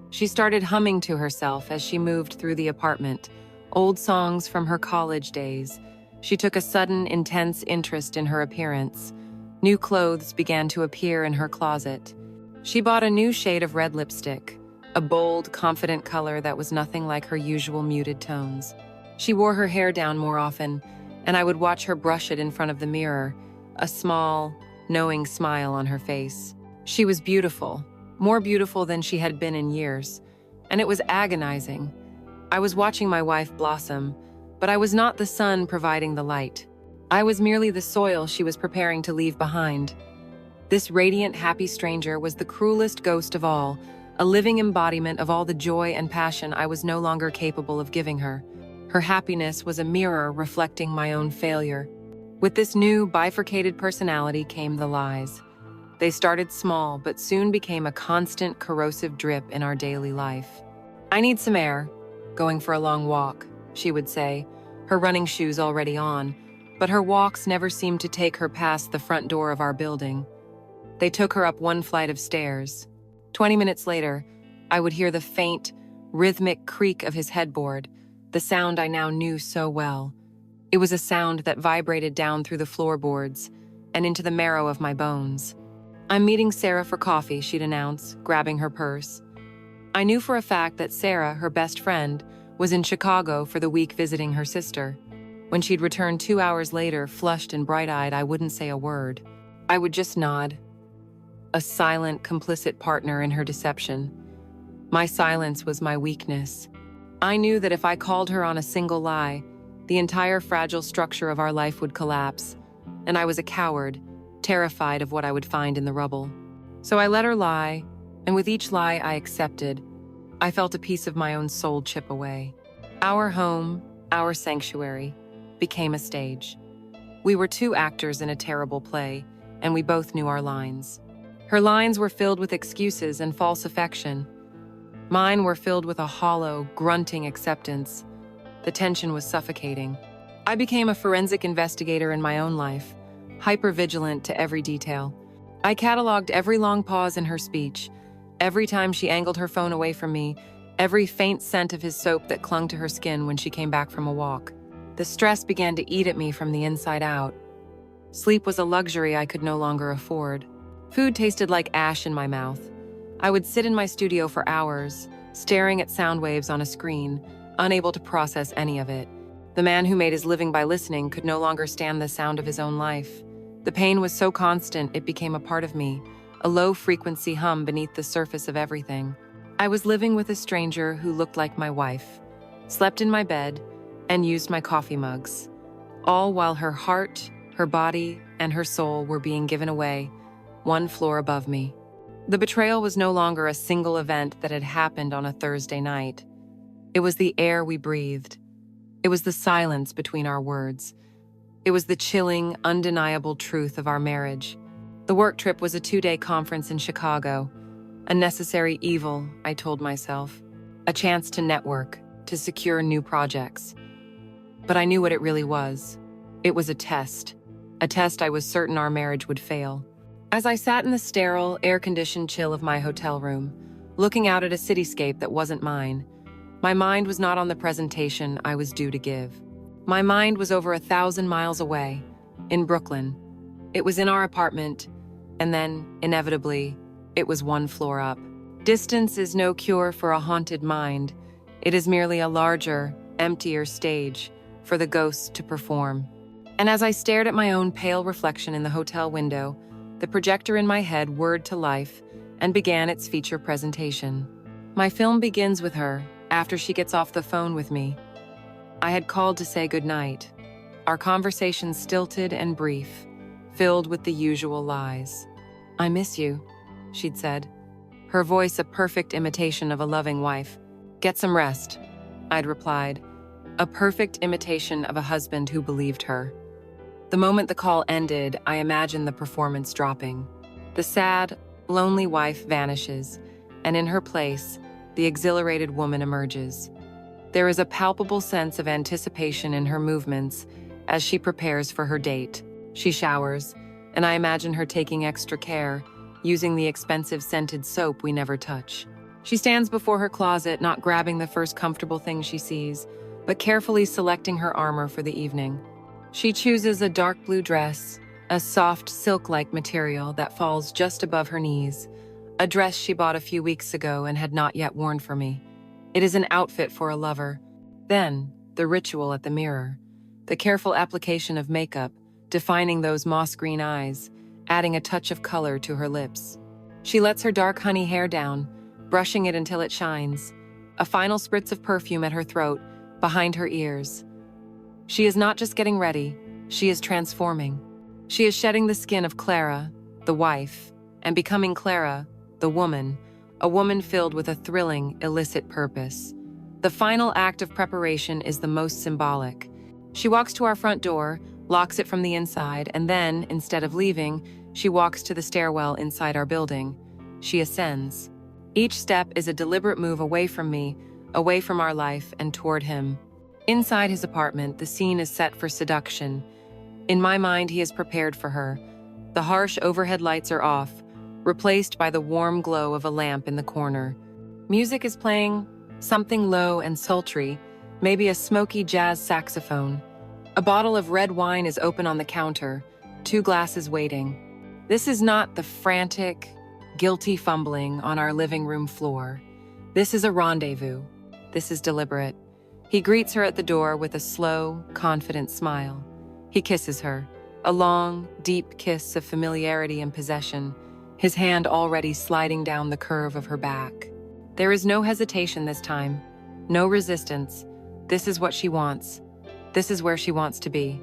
She started humming to herself as she moved through the apartment, old songs from her college days. She took a sudden, intense interest in her appearance. New clothes began to appear in her closet. She bought a new shade of red lipstick, a bold, confident color that was nothing like her usual muted tones. She wore her hair down more often, and I would watch her brush it in front of the mirror, a small, knowing smile on her face. She was beautiful, more beautiful than she had been in years, and it was agonizing. I was watching my wife blossom, but I was not the sun providing the light. I was merely the soil she was preparing to leave behind. This radiant, happy stranger was the cruelest ghost of all, a living embodiment of all the joy and passion I was no longer capable of giving her. Her happiness was a mirror reflecting my own failure. With this new, bifurcated personality came the lies. They started small, but soon became a constant, corrosive drip in our daily life. "I need some air. Going for a long walk," she would say, her running shoes already on, but her walks never seemed to take her past the front door of our building. They took her up one flight of stairs. 20 minutes later, I would hear the faint, rhythmic creak of his headboard, the sound I now knew so well. It was a sound that vibrated down through the floorboards and into the marrow of my bones. "I'm meeting Sarah for coffee," she'd announce, grabbing her purse. I knew for a fact that Sarah, her best friend, was in Chicago for the week visiting her sister. When she'd return 2 hours later, flushed and bright-eyed, I wouldn't say a word. I would just nod, a silent, complicit partner in her deception. My silence was my weakness. I knew that if I called her on a single lie, the entire fragile structure of our life would collapse, and I was a coward, terrified of what I would find in the rubble. So I let her lie, and with each lie I accepted, I felt a piece of my own soul chip away. Our home, our sanctuary, became a stage. We were two actors in a terrible play, and we both knew our lines. Her lines were filled with excuses and false affection. Mine were filled with a hollow, grunting acceptance. The tension was suffocating. I became a forensic investigator in my own life, hyper-vigilant to every detail. I cataloged every long pause in her speech, every time she angled her phone away from me, every faint scent of his soap that clung to her skin when she came back from a walk. The stress began to eat at me from the inside out. Sleep was a luxury I could no longer afford. Food tasted like ash in my mouth. I would sit in my studio for hours, staring at sound waves on a screen, unable to process any of it. The man who made his living by listening could no longer stand the sound of his own life. The pain was so constant it became a part of me, a low-frequency hum beneath the surface of everything. I was living with a stranger who looked like my wife, slept in my bed, and used my coffee mugs, all while her heart, her body, and her soul were being given away, one floor above me. The betrayal was no longer a single event that had happened on a Thursday night. It was the air we breathed. It was the silence between our words. It was the chilling, undeniable truth of our marriage. The work trip was a 2-day conference in Chicago. A necessary evil, I told myself. A chance to network, to secure new projects. But I knew what it really was. It was a test I was certain our marriage would fail. As I sat in the sterile, air-conditioned chill of my hotel room, looking out at a cityscape that wasn't mine, my mind was not on the presentation I was due to give. My mind was over 1,000 miles away, in Brooklyn. It was in our apartment, and then, inevitably, it was one floor up. Distance is no cure for a haunted mind. It is merely a larger, emptier stage for the ghosts to perform. And as I stared at my own pale reflection in the hotel window, the projector in my head whirred to life and began its feature presentation. My film begins with her, after she gets off the phone with me. I had called to say goodnight. Our conversation stilted and brief, filled with the usual lies. "I miss you," she'd said, her voice a perfect imitation of a loving wife. "Get some rest," I'd replied, a perfect imitation of a husband who believed her. The moment the call ended, I imagined the performance dropping. The sad, lonely wife vanishes, and in her place, the exhilarated woman emerges. There is a palpable sense of anticipation in her movements as she prepares for her date. She showers, and I imagine her taking extra care, using the expensive scented soap we never touch. She stands before her closet, not grabbing the first comfortable thing she sees, but carefully selecting her armor for the evening. She chooses a dark blue dress, a soft silk-like material that falls just above her knees, a dress she bought a few weeks ago and had not yet worn for me. It is an outfit for a lover. Then, the ritual at the mirror, the careful application of makeup, defining those moss-green eyes, adding a touch of color to her lips. She lets her dark honey hair down, brushing it until it shines, a final spritz of perfume at her throat, behind her ears. She is not just getting ready, she is transforming. She is shedding the skin of Clara, the wife, and becoming Clara, the woman, a woman filled with a thrilling, illicit purpose. The final act of preparation is the most symbolic. She walks to our front door, locks it from the inside, and then, instead of leaving, she walks to the stairwell inside our building. She ascends. Each step is a deliberate move away from me, away from our life, and toward him. Inside his apartment, the scene is set for seduction. In my mind, he is prepared for her. The harsh overhead lights are off, replaced by the warm glow of a lamp in the corner. Music is playing, something low and sultry, maybe a smoky jazz saxophone. A bottle of red wine is open on the counter, 2 glasses waiting. This is not the frantic, guilty fumbling on our living room floor. This is a rendezvous. This is deliberate. He greets her at the door with a slow, confident smile. He kisses her, a long, deep kiss of familiarity and possession, his hand already sliding down the curve of her back. There is no hesitation this time, no resistance. This is what she wants. This is where she wants to be.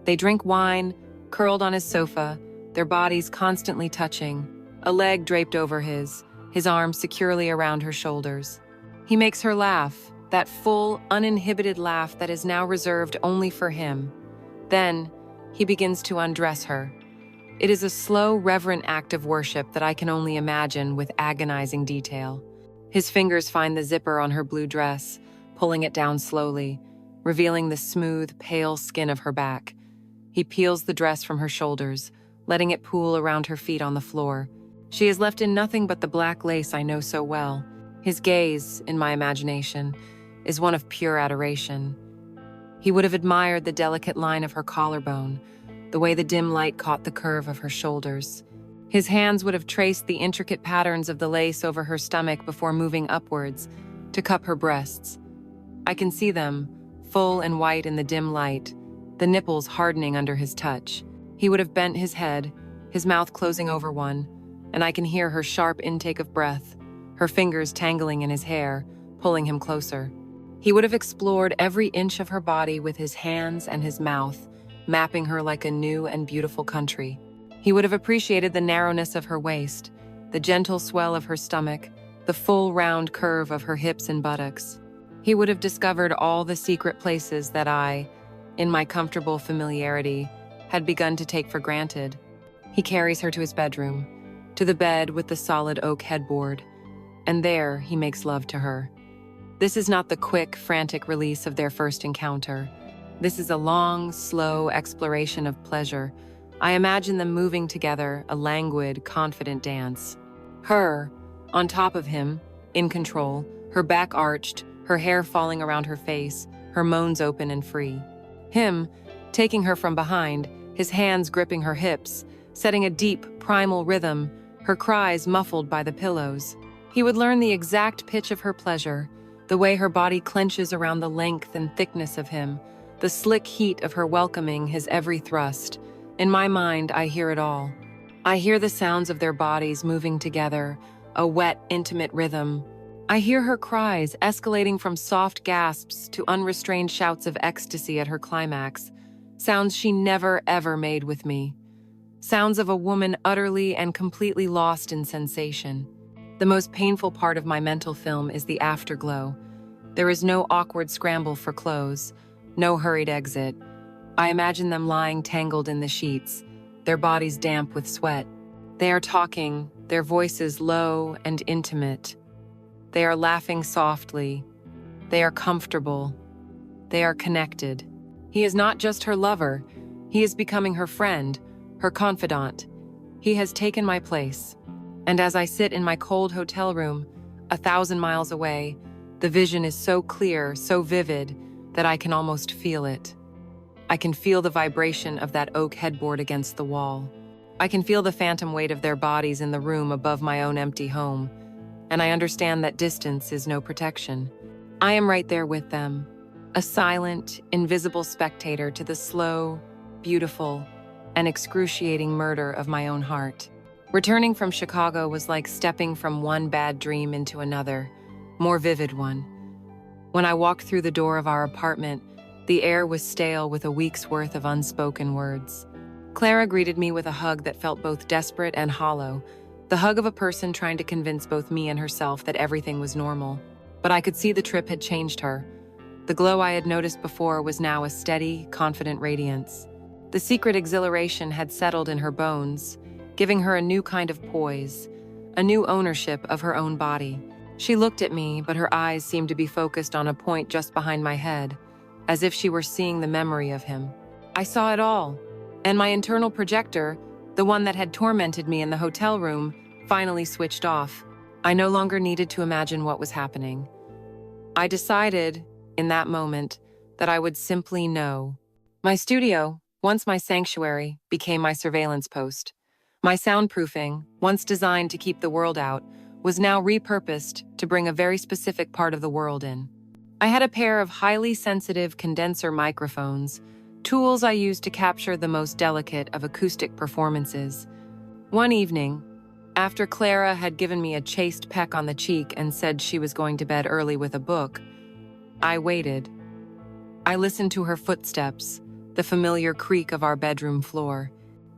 They drink wine, curled on his sofa, their bodies constantly touching, a leg draped over his arm securely around her shoulders. He makes her laugh, that full, uninhibited laugh that is now reserved only for him. Then, he begins to undress her. It is a slow, reverent act of worship that I can only imagine with agonizing detail. His fingers find the zipper on her blue dress, pulling it down slowly, revealing the smooth, pale skin of her back. He peels the dress from her shoulders, letting it pool around her feet on the floor. She is left in nothing but the black lace I know so well. His gaze, in my imagination, is one of pure adoration. He would have admired the delicate line of her collarbone, the way the dim light caught the curve of her shoulders. His hands would have traced the intricate patterns of the lace over her stomach before moving upwards to cup her breasts. I can see them, full and white in the dim light, the nipples hardening under his touch. He would have bent his head, his mouth closing over one, and I can hear her sharp intake of breath, her fingers tangling in his hair, pulling him closer. He would have explored every inch of her body with his hands and his mouth, mapping her like a new and beautiful country. He would have appreciated the narrowness of her waist, the gentle swell of her stomach, the full round curve of her hips and buttocks. He would have discovered all the secret places that I, in my comfortable familiarity, had begun to take for granted. He carries her to his bedroom, to the bed with the solid oak headboard, and there he makes love to her. This is not the quick, frantic release of their first encounter. This is a long, slow exploration of pleasure. I imagine them moving together, a languid, confident dance. Her, on top of him, in control, her back arched, her hair falling around her face, her moans open and free. Him, taking her from behind, his hands gripping her hips, setting a deep, primal rhythm, her cries muffled by the pillows. He would learn the exact pitch of her pleasure, the way her body clenches around the length and thickness of him, the slick heat of her welcoming his every thrust. In my mind, I hear it all. I hear the sounds of their bodies moving together, a wet, intimate rhythm. I hear her cries escalating from soft gasps to unrestrained shouts of ecstasy at her climax, sounds she never ever made with me. Sounds of a woman utterly and completely lost in sensation. The most painful part of my mental film is the afterglow. There is no awkward scramble for clothes, no hurried exit. I imagine them lying tangled in the sheets, their bodies damp with sweat. They are talking, their voices low and intimate. They are laughing softly. They are comfortable. They are connected. He is not just her lover. He is becoming her friend, her confidant. He has taken my place. And as I sit in my cold hotel room, 1,000 miles away, the vision is so clear, so vivid, that I can almost feel it. I can feel the vibration of that oak headboard against the wall. I can feel the phantom weight of their bodies in the room above my own empty home. And I understand that distance is no protection. I am right there with them, a silent, invisible spectator to the slow, beautiful, and excruciating murder of my own heart. Returning from Chicago was like stepping from one bad dream into another, more vivid one. When I walked through the door of our apartment, the air was stale with a week's worth of unspoken words. Clara greeted me with a hug that felt both desperate and hollow, the hug of a person trying to convince both me and herself that everything was normal. But I could see the trip had changed her. The glow I had noticed before was now a steady, confident radiance. The secret exhilaration had settled in her bones, giving her a new kind of poise, a new ownership of her own body. She looked at me, but her eyes seemed to be focused on a point just behind my head, as if she were seeing the memory of him. I saw it all, and my internal projector, the one that had tormented me in the hotel room, finally switched off. I no longer needed to imagine what was happening. I decided, in that moment, that I would simply know. My studio, once my sanctuary, became my surveillance post. My soundproofing, once designed to keep the world out, was now repurposed to bring a very specific part of the world in. I had a pair of highly sensitive condenser microphones, tools I used to capture the most delicate of acoustic performances. One evening, after Clara had given me a chaste peck on the cheek and said she was going to bed early with a book, I waited. I listened to her footsteps, the familiar creak of our bedroom floor.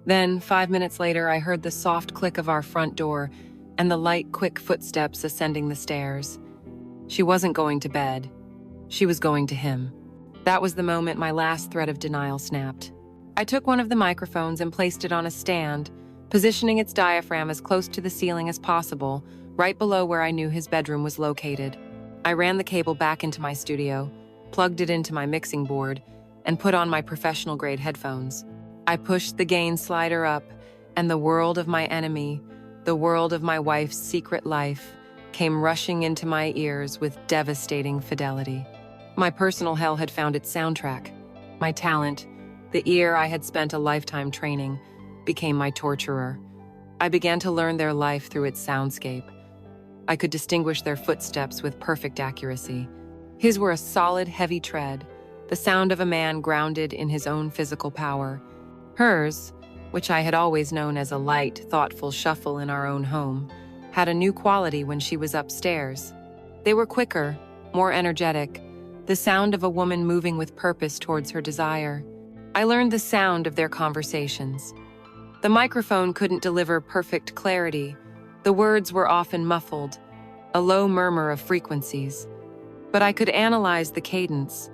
Then, 5 minutes later, I heard the soft click of our front door and the light, quick footsteps ascending the stairs. She wasn't going to bed. She was going to him. That was the moment my last thread of denial snapped. I took one of the microphones and placed it on a stand, positioning its diaphragm as close to the ceiling as possible, right below where I knew his bedroom was located. I ran the cable back into my studio, plugged it into my mixing board, and put on my professional-grade headphones. I pushed the gain slider up, and the world of my enemy, the world of my wife's secret life, came rushing into my ears with devastating fidelity. My personal hell had found its soundtrack. My talent, the ear I had spent a lifetime training, became my torturer. I began to learn their life through its soundscape. I could distinguish their footsteps with perfect accuracy. His were a solid, heavy tread, the sound of a man grounded in his own physical power. Hers, which I had always known as a light, thoughtful shuffle in our own home, had a new quality when she was upstairs. They were quicker, more energetic, the sound of a woman moving with purpose towards her desire. I learned the sound of their conversations. The microphone couldn't deliver perfect clarity. The words were often muffled, a low murmur of frequencies. But I could analyze the cadence.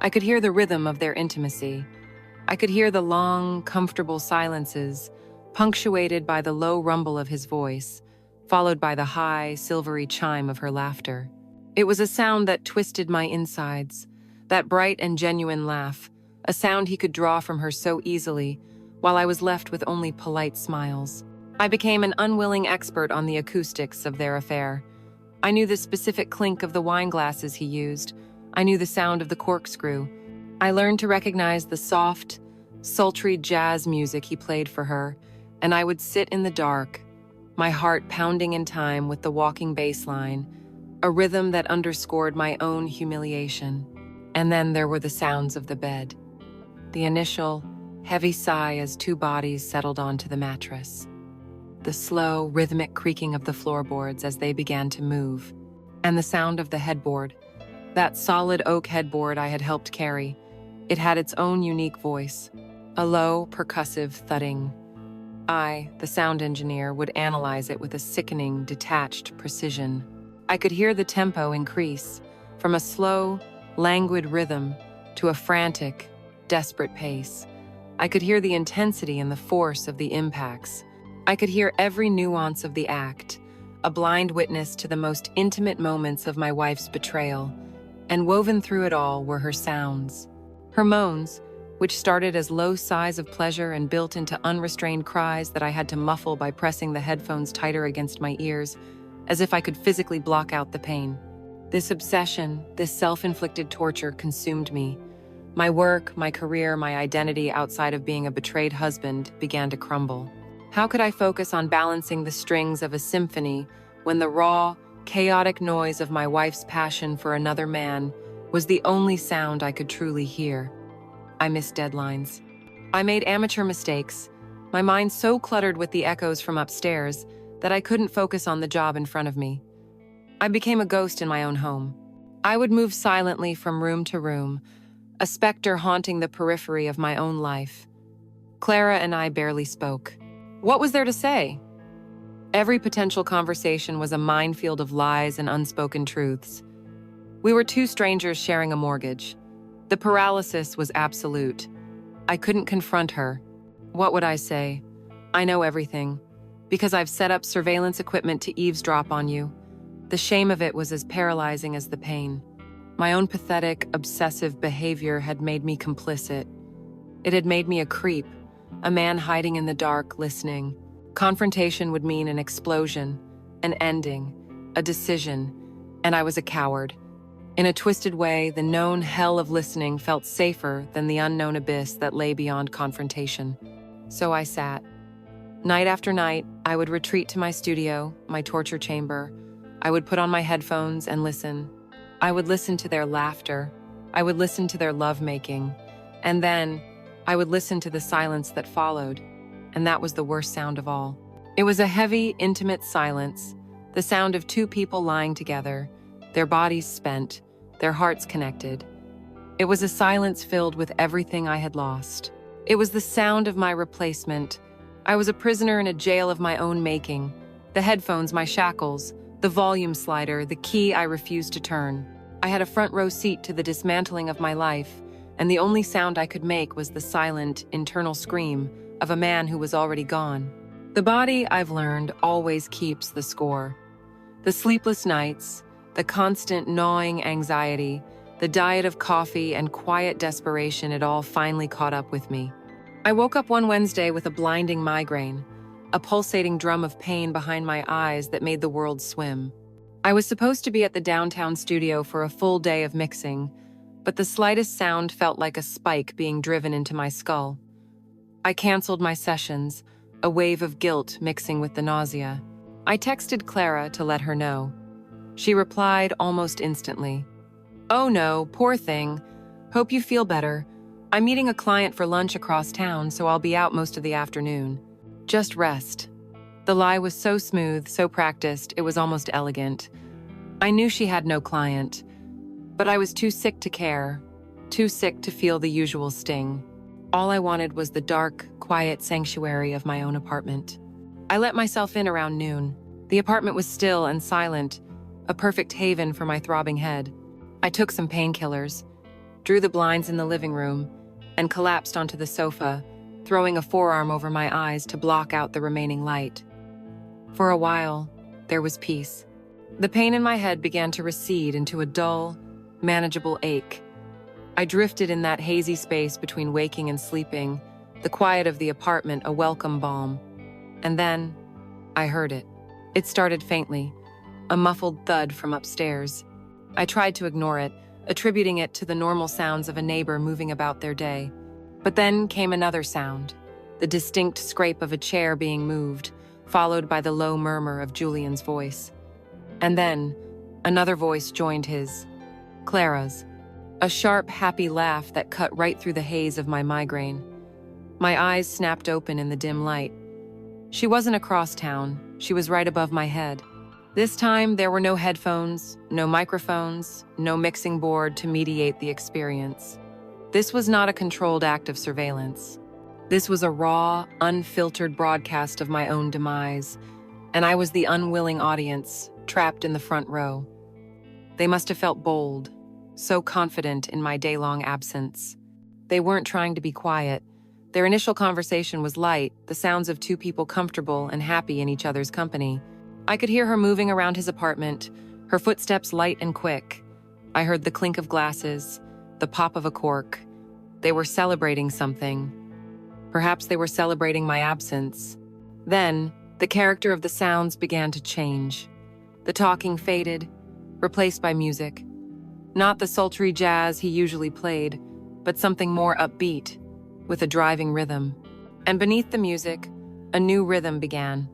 I could hear the rhythm of their intimacy. I could hear the long, comfortable silences, punctuated by the low rumble of his voice, followed by the high, silvery chime of her laughter. It was a sound that twisted my insides, that bright and genuine laugh, a sound he could draw from her so easily, while I was left with only polite smiles. I became an unwilling expert on the acoustics of their affair. I knew the specific clink of the wine glasses he used. I knew the sound of the corkscrew. I learned to recognize the soft, sultry jazz music he played for her, and I would sit in the dark, my heart pounding in time with the walking bass line, a rhythm that underscored my own humiliation. And then there were the sounds of the bed. The initial, heavy sigh as two bodies settled onto the mattress. The slow, rhythmic creaking of the floorboards as they began to move. And the sound of the headboard. That solid oak headboard I had helped carry. It had its own unique voice. A low, percussive thudding. I, the sound engineer, would analyze it with a sickening, detached precision. I could hear the tempo increase, from a slow, languid rhythm to a frantic, desperate pace. I could hear the intensity and the force of the impacts. I could hear every nuance of the act, a blind witness to the most intimate moments of my wife's betrayal, and woven through it all were her sounds. Her moans, which started as low sighs of pleasure and built into unrestrained cries that I had to muffle by pressing the headphones tighter against my ears, as if I could physically block out the pain. This obsession, this self-inflicted torture consumed me. My work, my career, my identity outside of being a betrayed husband began to crumble. How could I focus on balancing the strings of a symphony when the raw, chaotic noise of my wife's passion for another man was the only sound I could truly hear? I missed deadlines. I made amateur mistakes, my mind so cluttered with the echoes from upstairs that I couldn't focus on the job in front of me. I became a ghost in my own home. I would move silently from room to room, a specter haunting the periphery of my own life. Clara and I barely spoke. What was there to say? Every potential conversation was a minefield of lies and unspoken truths. We were two strangers sharing a mortgage. The paralysis was absolute. I couldn't confront her. What would I say? I know everything, because I've set up surveillance equipment to eavesdrop on you. The shame of it was as paralyzing as the pain. My own pathetic, obsessive behavior had made me complicit. It had made me a creep, a man hiding in the dark, listening. Confrontation would mean an explosion, an ending, a decision, and I was a coward. In a twisted way, the known hell of listening felt safer than the unknown abyss that lay beyond confrontation. So I sat. Night after night, I would retreat to my studio, my torture chamber. I would put on my headphones and listen. I would listen to their laughter. I would listen to their lovemaking. And then, I would listen to the silence that followed. And that was the worst sound of all. It was a heavy, intimate silence, the sound of two people lying together, their bodies spent, their hearts connected. It was a silence filled with everything I had lost. It was the sound of my replacement. I was a prisoner in a jail of my own making. The headphones, my shackles, the volume slider, the key I refused to turn. I had a front row seat to the dismantling of my life, and the only sound I could make was the silent, internal scream of a man who was already gone. The body, I've learned, always keeps the score. The sleepless nights, the constant gnawing anxiety, the diet of coffee and quiet desperation, it all finally caught up with me. I woke up one Wednesday with a blinding migraine, a pulsating drum of pain behind my eyes that made the world swim. I was supposed to be at the downtown studio for a full day of mixing, but the slightest sound felt like a spike being driven into my skull. I canceled my sessions, a wave of guilt mixing with the nausea. I texted Clara to let her know. She replied almost instantly. "Oh no, poor thing. Hope you feel better. I'm meeting a client for lunch across town, so I'll be out most of the afternoon. Just rest." The lie was so smooth, so practiced, it was almost elegant. I knew she had no client, but I was too sick to care, too sick to feel the usual sting. All I wanted was the dark, quiet sanctuary of my own apartment. I let myself in around noon. The apartment was still and silent, a perfect haven for my throbbing head. I took some painkillers, drew the blinds in the living room, and collapsed onto the sofa, throwing a forearm over my eyes to block out the remaining light. For a while, there was peace. The pain in my head began to recede into a dull, manageable ache. I drifted in that hazy space between waking and sleeping, the quiet of the apartment a welcome balm. And then, I heard it. It started faintly, a muffled thud from upstairs. I tried to ignore it, attributing it to the normal sounds of a neighbor moving about their day. But then came another sound, the distinct scrape of a chair being moved, followed by the low murmur of Julian's voice. And then, another voice joined his, Clara's. A sharp, happy laugh that cut right through the haze of my migraine. My eyes snapped open in the dim light. She wasn't across town, she was right above my head. This time, there were no headphones, no microphones, no mixing board to mediate the experience. This was not a controlled act of surveillance. This was a raw, unfiltered broadcast of my own demise, and I was the unwilling audience, trapped in the front row. They must have felt bold, so confident in my day-long absence. They weren't trying to be quiet. Their initial conversation was light, the sounds of two people comfortable and happy in each other's company. I could hear her moving around his apartment, her footsteps light and quick. I heard the clink of glasses, the pop of a cork. They were celebrating something. Perhaps they were celebrating my absence. Then, the character of the sounds began to change. The talking faded, replaced by music. Not the sultry jazz he usually played, but something more upbeat, with a driving rhythm. And beneath the music, a new rhythm began.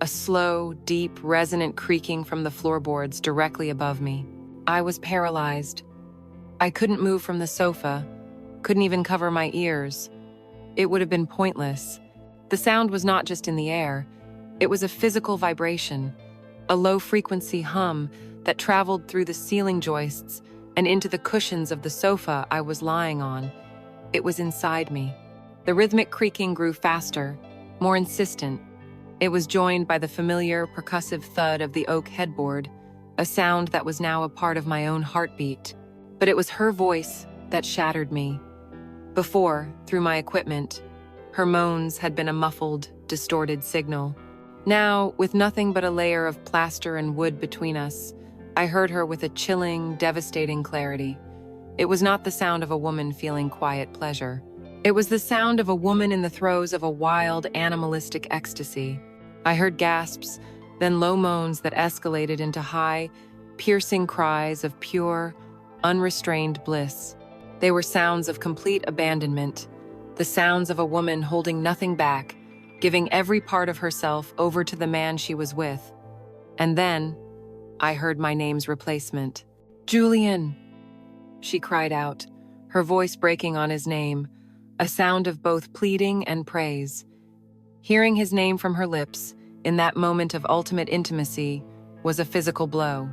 A slow, deep, resonant creaking from the floorboards directly above me. I was paralyzed. I couldn't move from the sofa, couldn't even cover my ears. It would have been pointless. The sound was not just in the air. It was a physical vibration, a low-frequency hum that traveled through the ceiling joists and into the cushions of the sofa I was lying on. It was inside me. The rhythmic creaking grew faster, more insistent. It was joined by the familiar, percussive thud of the oak headboard, a sound that was now a part of my own heartbeat. But it was her voice that shattered me. Before, through my equipment, her moans had been a muffled, distorted signal. Now, with nothing but a layer of plaster and wood between us, I heard her with a chilling, devastating clarity. It was not the sound of a woman feeling quiet pleasure. It was the sound of a woman in the throes of a wild, animalistic ecstasy. I heard gasps, then low moans that escalated into high, piercing cries of pure, unrestrained bliss. They were sounds of complete abandonment, the sounds of a woman holding nothing back, giving every part of herself over to the man she was with. And then, I heard my name's replacement. "Julian!" she cried out, her voice breaking on his name, a sound of both pleading and praise. Hearing his name from her lips, in that moment of ultimate intimacy, was a physical blow.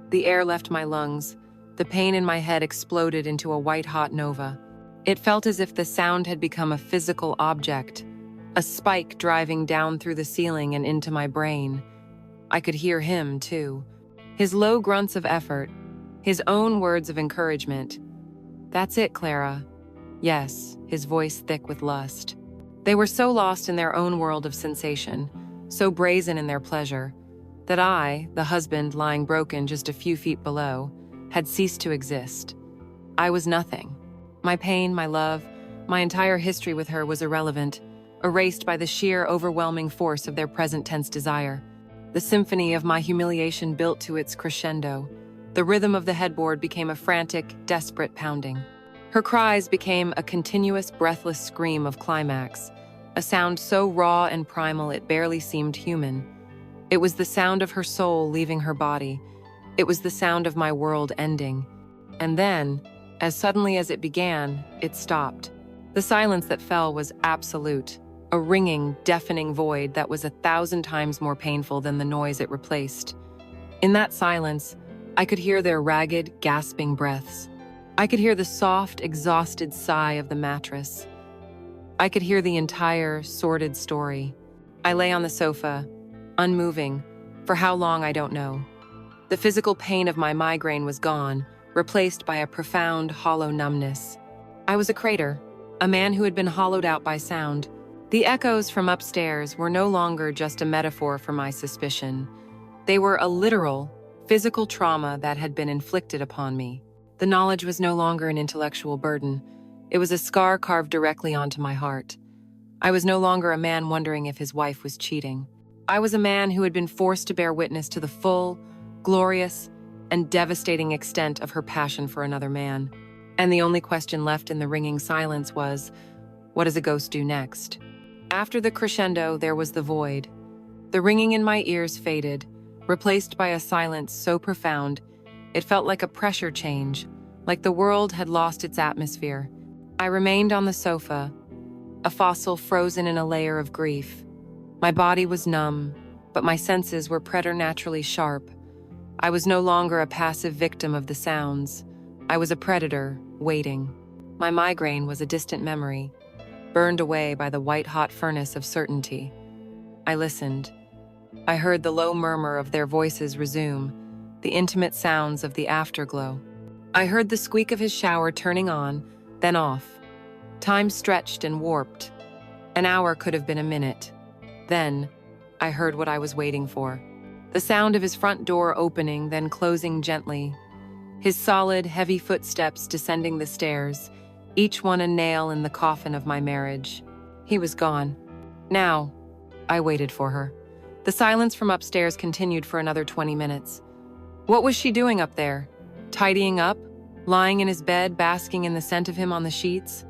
The air left my lungs. The pain in my head exploded into a white-hot nova. It felt as if the sound had become a physical object, a spike driving down through the ceiling and into my brain. I could hear him, too. His low grunts of effort, his own words of encouragement. "That's it, Clara." Yes, his voice thick with lust. They were so lost in their own world of sensation, so brazen in their pleasure, that I, the husband lying broken just a few feet below, had ceased to exist. I was nothing. My pain, my love, my entire history with her was irrelevant, erased by the sheer overwhelming force of their present tense desire. The symphony of my humiliation built to its crescendo. The rhythm of the headboard became a frantic, desperate pounding. Her cries became a continuous, breathless scream of climax, a sound so raw and primal it barely seemed human. It was the sound of her soul leaving her body. It was the sound of my world ending. And then, as suddenly as it began, it stopped. The silence that fell was absolute, a ringing, deafening void that was 1,000 times more painful than the noise it replaced. In that silence, I could hear their ragged, gasping breaths. I could hear the soft, exhausted sigh of the mattress. I could hear the entire, sordid story. I lay on the sofa, unmoving, for how long I don't know. The physical pain of my migraine was gone, replaced by a profound, hollow numbness. I was a crater, a man who had been hollowed out by sound. The echoes from upstairs were no longer just a metaphor for my suspicion. They were a literal, physical trauma that had been inflicted upon me. The knowledge was no longer an intellectual burden. It was a scar carved directly onto my heart. I was no longer a man wondering if his wife was cheating. I was a man who had been forced to bear witness to the full, glorious, and devastating extent of her passion for another man. And the only question left in the ringing silence was, what does a ghost do next? After the crescendo, there was the void. The ringing in my ears faded, replaced by a silence so profound, it felt like a pressure change, like the world had lost its atmosphere. I remained on the sofa, a fossil frozen in a layer of grief. My body was numb, but my senses were preternaturally sharp. I was no longer a passive victim of the sounds. I was a predator, waiting. My migraine was a distant memory, burned away by the white-hot furnace of certainty. I listened. I heard the low murmur of their voices resume, the intimate sounds of the afterglow. I heard the squeak of his shower turning on, then off. Time stretched and warped. An hour could have been a minute. Then, I heard what I was waiting for. The sound of his front door opening, then closing gently. His solid, heavy footsteps descending the stairs, each one a nail in the coffin of my marriage. He was gone. Now, I waited for her. The silence from upstairs continued for another 20 minutes. What was she doing up there? Tidying up? Lying in his bed, basking in the scent of him on the sheets?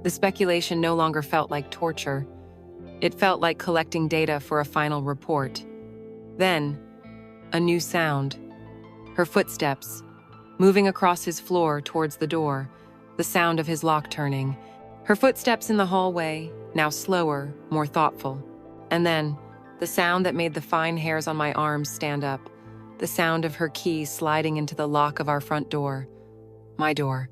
The speculation no longer felt like torture. It felt like collecting data for a final report. Then, a new sound. Her footsteps, moving across his floor towards the door, the sound of his lock turning. Her footsteps in the hallway, now slower, more thoughtful. And then, the sound that made the fine hairs on my arms stand up. The sound of her key sliding into the lock of our front door. My door.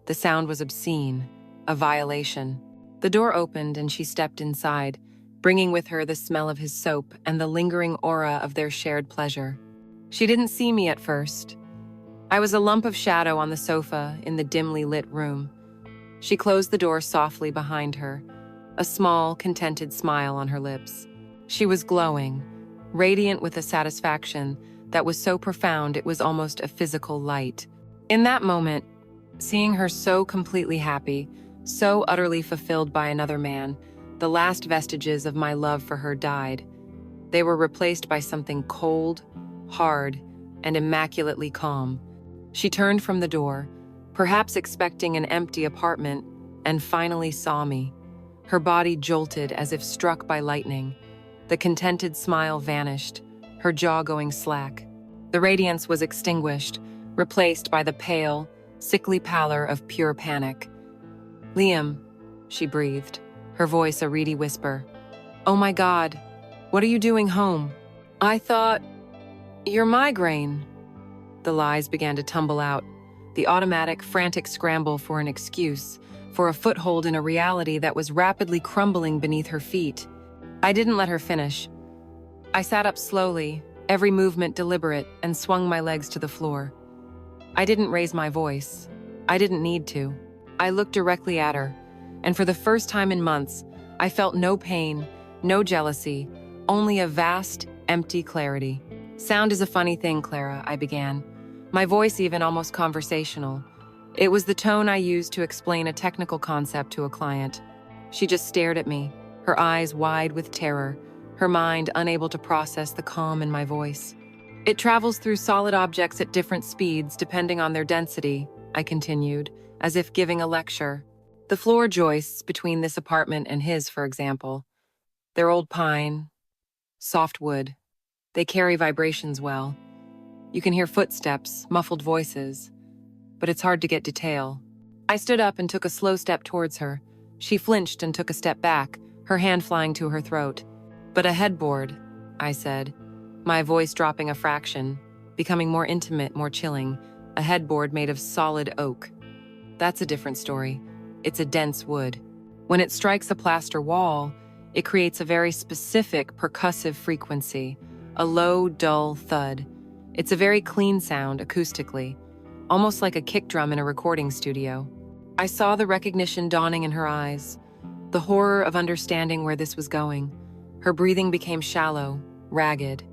The sound was obscene, a violation. The door opened and she stepped inside, bringing with her the smell of his soap and the lingering aura of their shared pleasure. She didn't see me at first. I was a lump of shadow on the sofa in the dimly lit room. She closed the door softly behind her, a small, contented smile on her lips. She was glowing, radiant with a satisfaction that was so profound it was almost a physical light. In that moment, seeing her so completely happy, so utterly fulfilled by another man, the last vestiges of my love for her died. They were replaced by something cold, hard, and immaculately calm. She turned from the door, perhaps expecting an empty apartment, and finally saw me. Her body jolted as if struck by lightning. The contented smile vanished, her jaw going slack. The radiance was extinguished, replaced by the pale, sickly pallor of pure panic. "Liam," she breathed, her voice a reedy whisper. "Oh my God, what are you doing home?" "I thought, your migraine." The lies began to tumble out, the automatic, frantic scramble for an excuse, for a foothold in a reality that was rapidly crumbling beneath her feet. I didn't let her finish. I sat up slowly, every movement deliberate, and swung my legs to the floor. I didn't raise my voice. I didn't need to. I looked directly at her, and for the first time in months, I felt no pain, no jealousy, only a vast, empty clarity. "Sound is a funny thing, Clara," I began, my voice even almost conversational. It was the tone I used to explain a technical concept to a client. She just stared at me, her eyes wide with terror, her mind unable to process the calm in my voice. It travels through solid objects at different speeds depending on their density, I continued, as if giving a lecture. The floor joists between this apartment and his, for example. They're old pine, soft wood. They carry vibrations well. You can hear footsteps, muffled voices, but it's hard to get detail. I stood up and took a slow step towards her. She flinched and took a step back, her hand flying to her throat. But a headboard, I said, my voice dropping a fraction, becoming more intimate, more chilling. A headboard made of solid oak. That's a different story. It's a dense wood. When it strikes a plaster wall, it creates a very specific percussive frequency, a low, dull thud. It's a very clean sound acoustically, almost like a kick drum in a recording studio. I saw the recognition dawning in her eyes, the horror of understanding where this was going. Her breathing became shallow, ragged.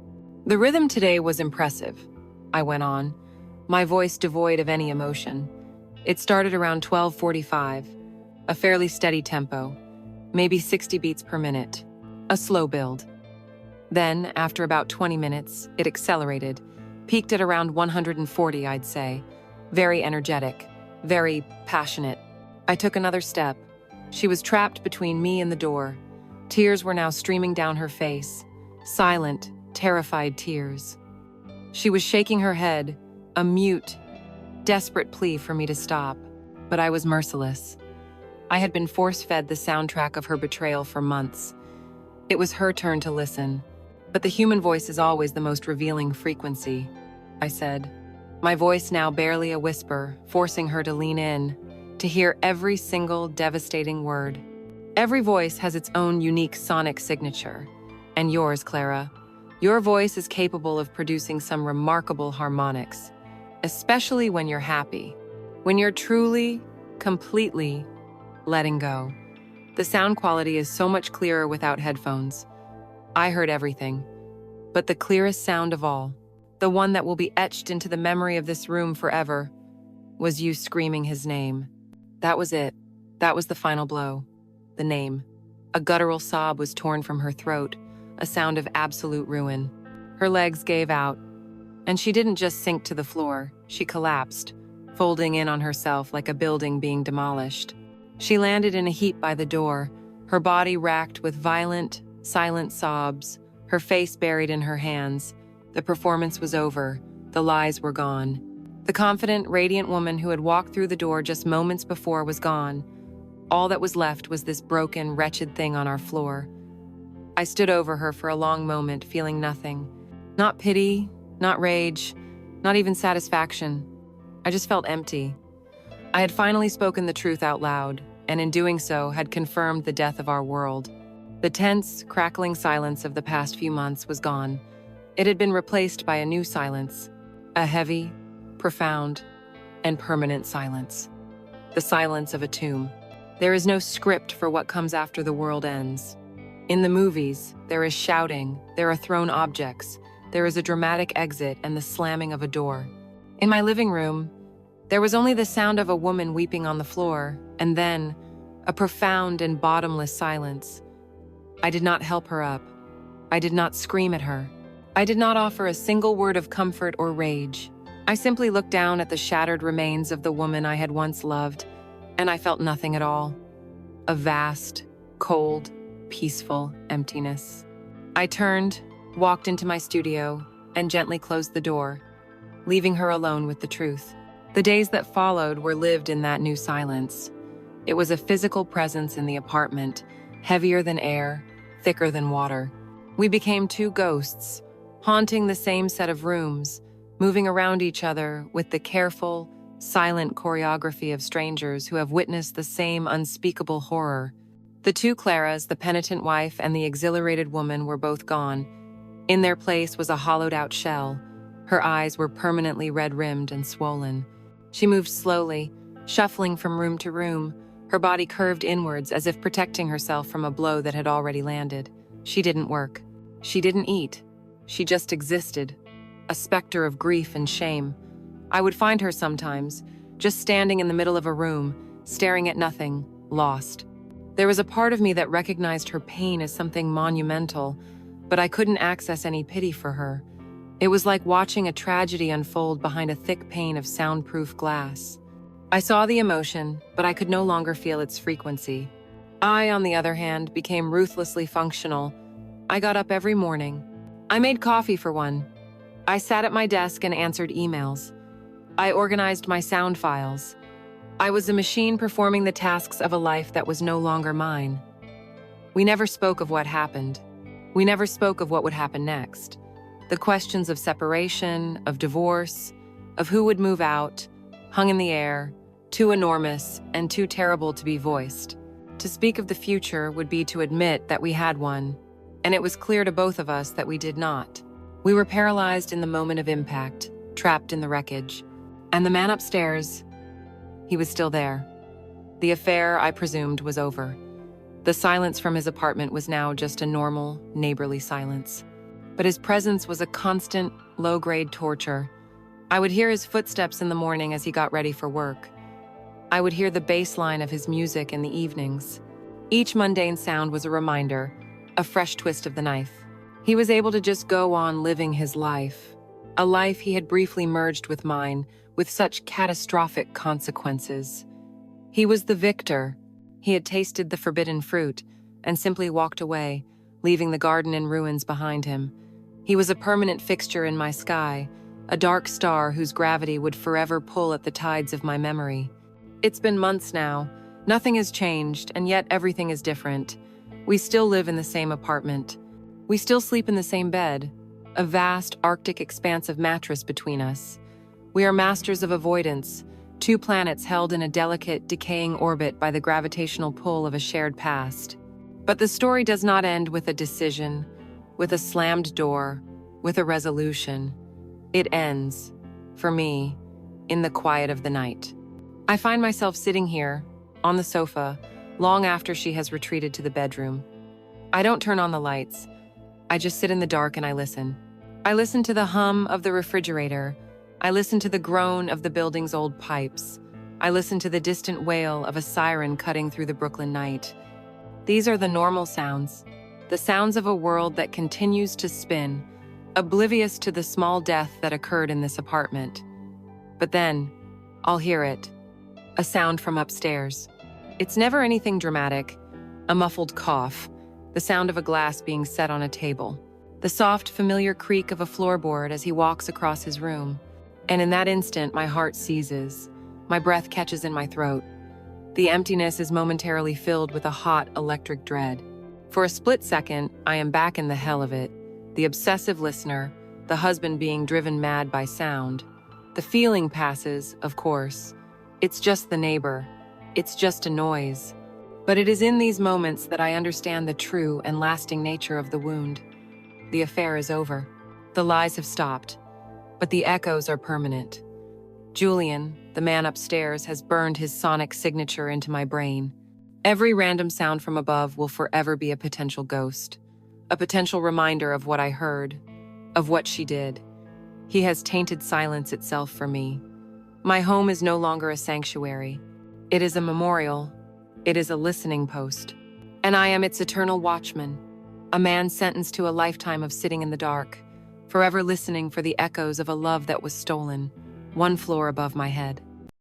The rhythm today was impressive, I went on, my voice devoid of any emotion. It started around 12:45, a fairly steady tempo, maybe 60 beats per minute, a slow build. Then, after about 20 minutes, it accelerated, peaked at around 140, I'd say. Very energetic, very passionate. I took another step. She was trapped between me and the door. Tears were now streaming down her face, silent, terrified tears. She was shaking her head, a mute, desperate plea for me to stop, but I was merciless. I had been force-fed the soundtrack of her betrayal for months. It was her turn to listen, but the human voice is always the most revealing frequency, I said, my voice now barely a whisper, forcing her to lean in, to hear every single devastating word. Every voice has its own unique sonic signature, and yours, Clara, your voice is capable of producing some remarkable harmonics, especially when you're happy, when you're truly, completely letting go. The sound quality is so much clearer without headphones. I heard everything, but the clearest sound of all, the one that will be etched into the memory of this room forever, was you screaming his name. That was it. That was the final blow. The name. A guttural sob was torn from her throat, a sound of absolute ruin. Her legs gave out, and she didn't just sink to the floor, she collapsed, folding in on herself like a building being demolished. She landed in a heap by the door, her body racked with violent, silent sobs, her face buried in her hands. The performance was over. The lies were gone. The confident, radiant woman who had walked through the door just moments before was gone. All that was left was this broken, wretched thing on our floor. I stood over her for a long moment, feeling nothing. Not pity, not rage, not even satisfaction. I just felt empty. I had finally spoken the truth out loud, and in doing so had confirmed the death of our world. The tense, crackling silence of the past few months was gone. It had been replaced by a new silence, a heavy, profound, and permanent silence. The silence of a tomb. There is no script for what comes after the world ends. In the movies, there is shouting, there are thrown objects, there is a dramatic exit and the slamming of a door. In my living room, there was only the sound of a woman weeping on the floor, and then a profound and bottomless silence. I did not help her up. I did not scream at her. I did not offer a single word of comfort or rage. I simply looked down at the shattered remains of the woman I had once loved, and I felt nothing at all. A vast, cold, peaceful emptiness. I turned, walked into my studio, and gently closed the door, leaving her alone with the truth. The days that followed were lived in that new silence. It was a physical presence in the apartment, heavier than air, thicker than water. We became two ghosts, haunting the same set of rooms, moving around each other with the careful, silent choreography of strangers who have witnessed the same unspeakable horror. The two Claras, the penitent wife and the exhilarated woman, were both gone. In their place was a hollowed-out shell. Her eyes were permanently red-rimmed and swollen. She moved slowly, shuffling from room to room, her body curved inwards as if protecting herself from a blow that had already landed. She didn't work. She didn't eat. She just existed, a specter of grief and shame. I would find her sometimes, just standing in the middle of a room, staring at nothing, lost. There was a part of me that recognized her pain as something monumental, but I couldn't access any pity for her. It was like watching a tragedy unfold behind a thick pane of soundproof glass. I saw the emotion, but I could no longer feel its frequency. I, on the other hand, became ruthlessly functional. I got up every morning. I made coffee for one. I sat at my desk and answered emails. I organized my sound files. I was a machine performing the tasks of a life that was no longer mine. We never spoke of what happened. We never spoke of what would happen next. The questions of separation, of divorce, of who would move out, hung in the air, too enormous and too terrible to be voiced. To speak of the future would be to admit that we had one, and it was clear to both of us that we did not. We were paralyzed in the moment of impact, trapped in the wreckage. And the man upstairs, he was still there. The affair, I presumed, was over. The silence from his apartment was now just a normal, neighborly silence. But his presence was a constant, low-grade torture. I would hear his footsteps in the morning as he got ready for work. I would hear the bass line of his music in the evenings. Each mundane sound was a reminder, a fresh twist of the knife. He was able to just go on living his life, a life he had briefly merged with mine, with such catastrophic consequences. He was the victor. He had tasted the forbidden fruit and simply walked away, leaving the garden in ruins behind him. He was a permanent fixture in my sky, a dark star whose gravity would forever pull at the tides of my memory. It's been months now. Nothing has changed, and yet everything is different. We still live in the same apartment. We still sleep in the same bed, a vast Arctic expanse of mattress between us. We are masters of avoidance, two planets held in a delicate, decaying orbit by the gravitational pull of a shared past. But the story does not end with a decision, with a slammed door, with a resolution. It ends, for me, in the quiet of the night. I find myself sitting here, on the sofa, long after she has retreated to the bedroom. I don't turn on the lights. I just sit in the dark and I listen. I listen to the hum of the refrigerator. I listen to the groan of the building's old pipes. I listen to the distant wail of a siren cutting through the Brooklyn night. These are the normal sounds, the sounds of a world that continues to spin, oblivious to the small death that occurred in this apartment. But then, I'll hear it, a sound from upstairs. It's never anything dramatic, a muffled cough, the sound of a glass being set on a table, the soft, familiar creak of a floorboard as he walks across his room. And in that instant, my heart seizes. My breath catches in my throat. The emptiness is momentarily filled with a hot, electric dread. For a split second, I am back in the hell of it. The obsessive listener, the husband being driven mad by sound. The feeling passes, of course. It's just the neighbor. It's just a noise. But it is in these moments that I understand the true and lasting nature of the wound. The affair is over. The lies have stopped. But the echoes are permanent. Julian, the man upstairs, has burned his sonic signature into my brain. Every random sound from above will forever be a potential ghost, a potential reminder of what I heard, of what she did. He has tainted silence itself for me. My home is no longer a sanctuary. It is a memorial. It is a listening post. And I am its eternal watchman, a man sentenced to a lifetime of sitting in the dark, forever listening for the echoes of a love that was stolen, one floor above my head.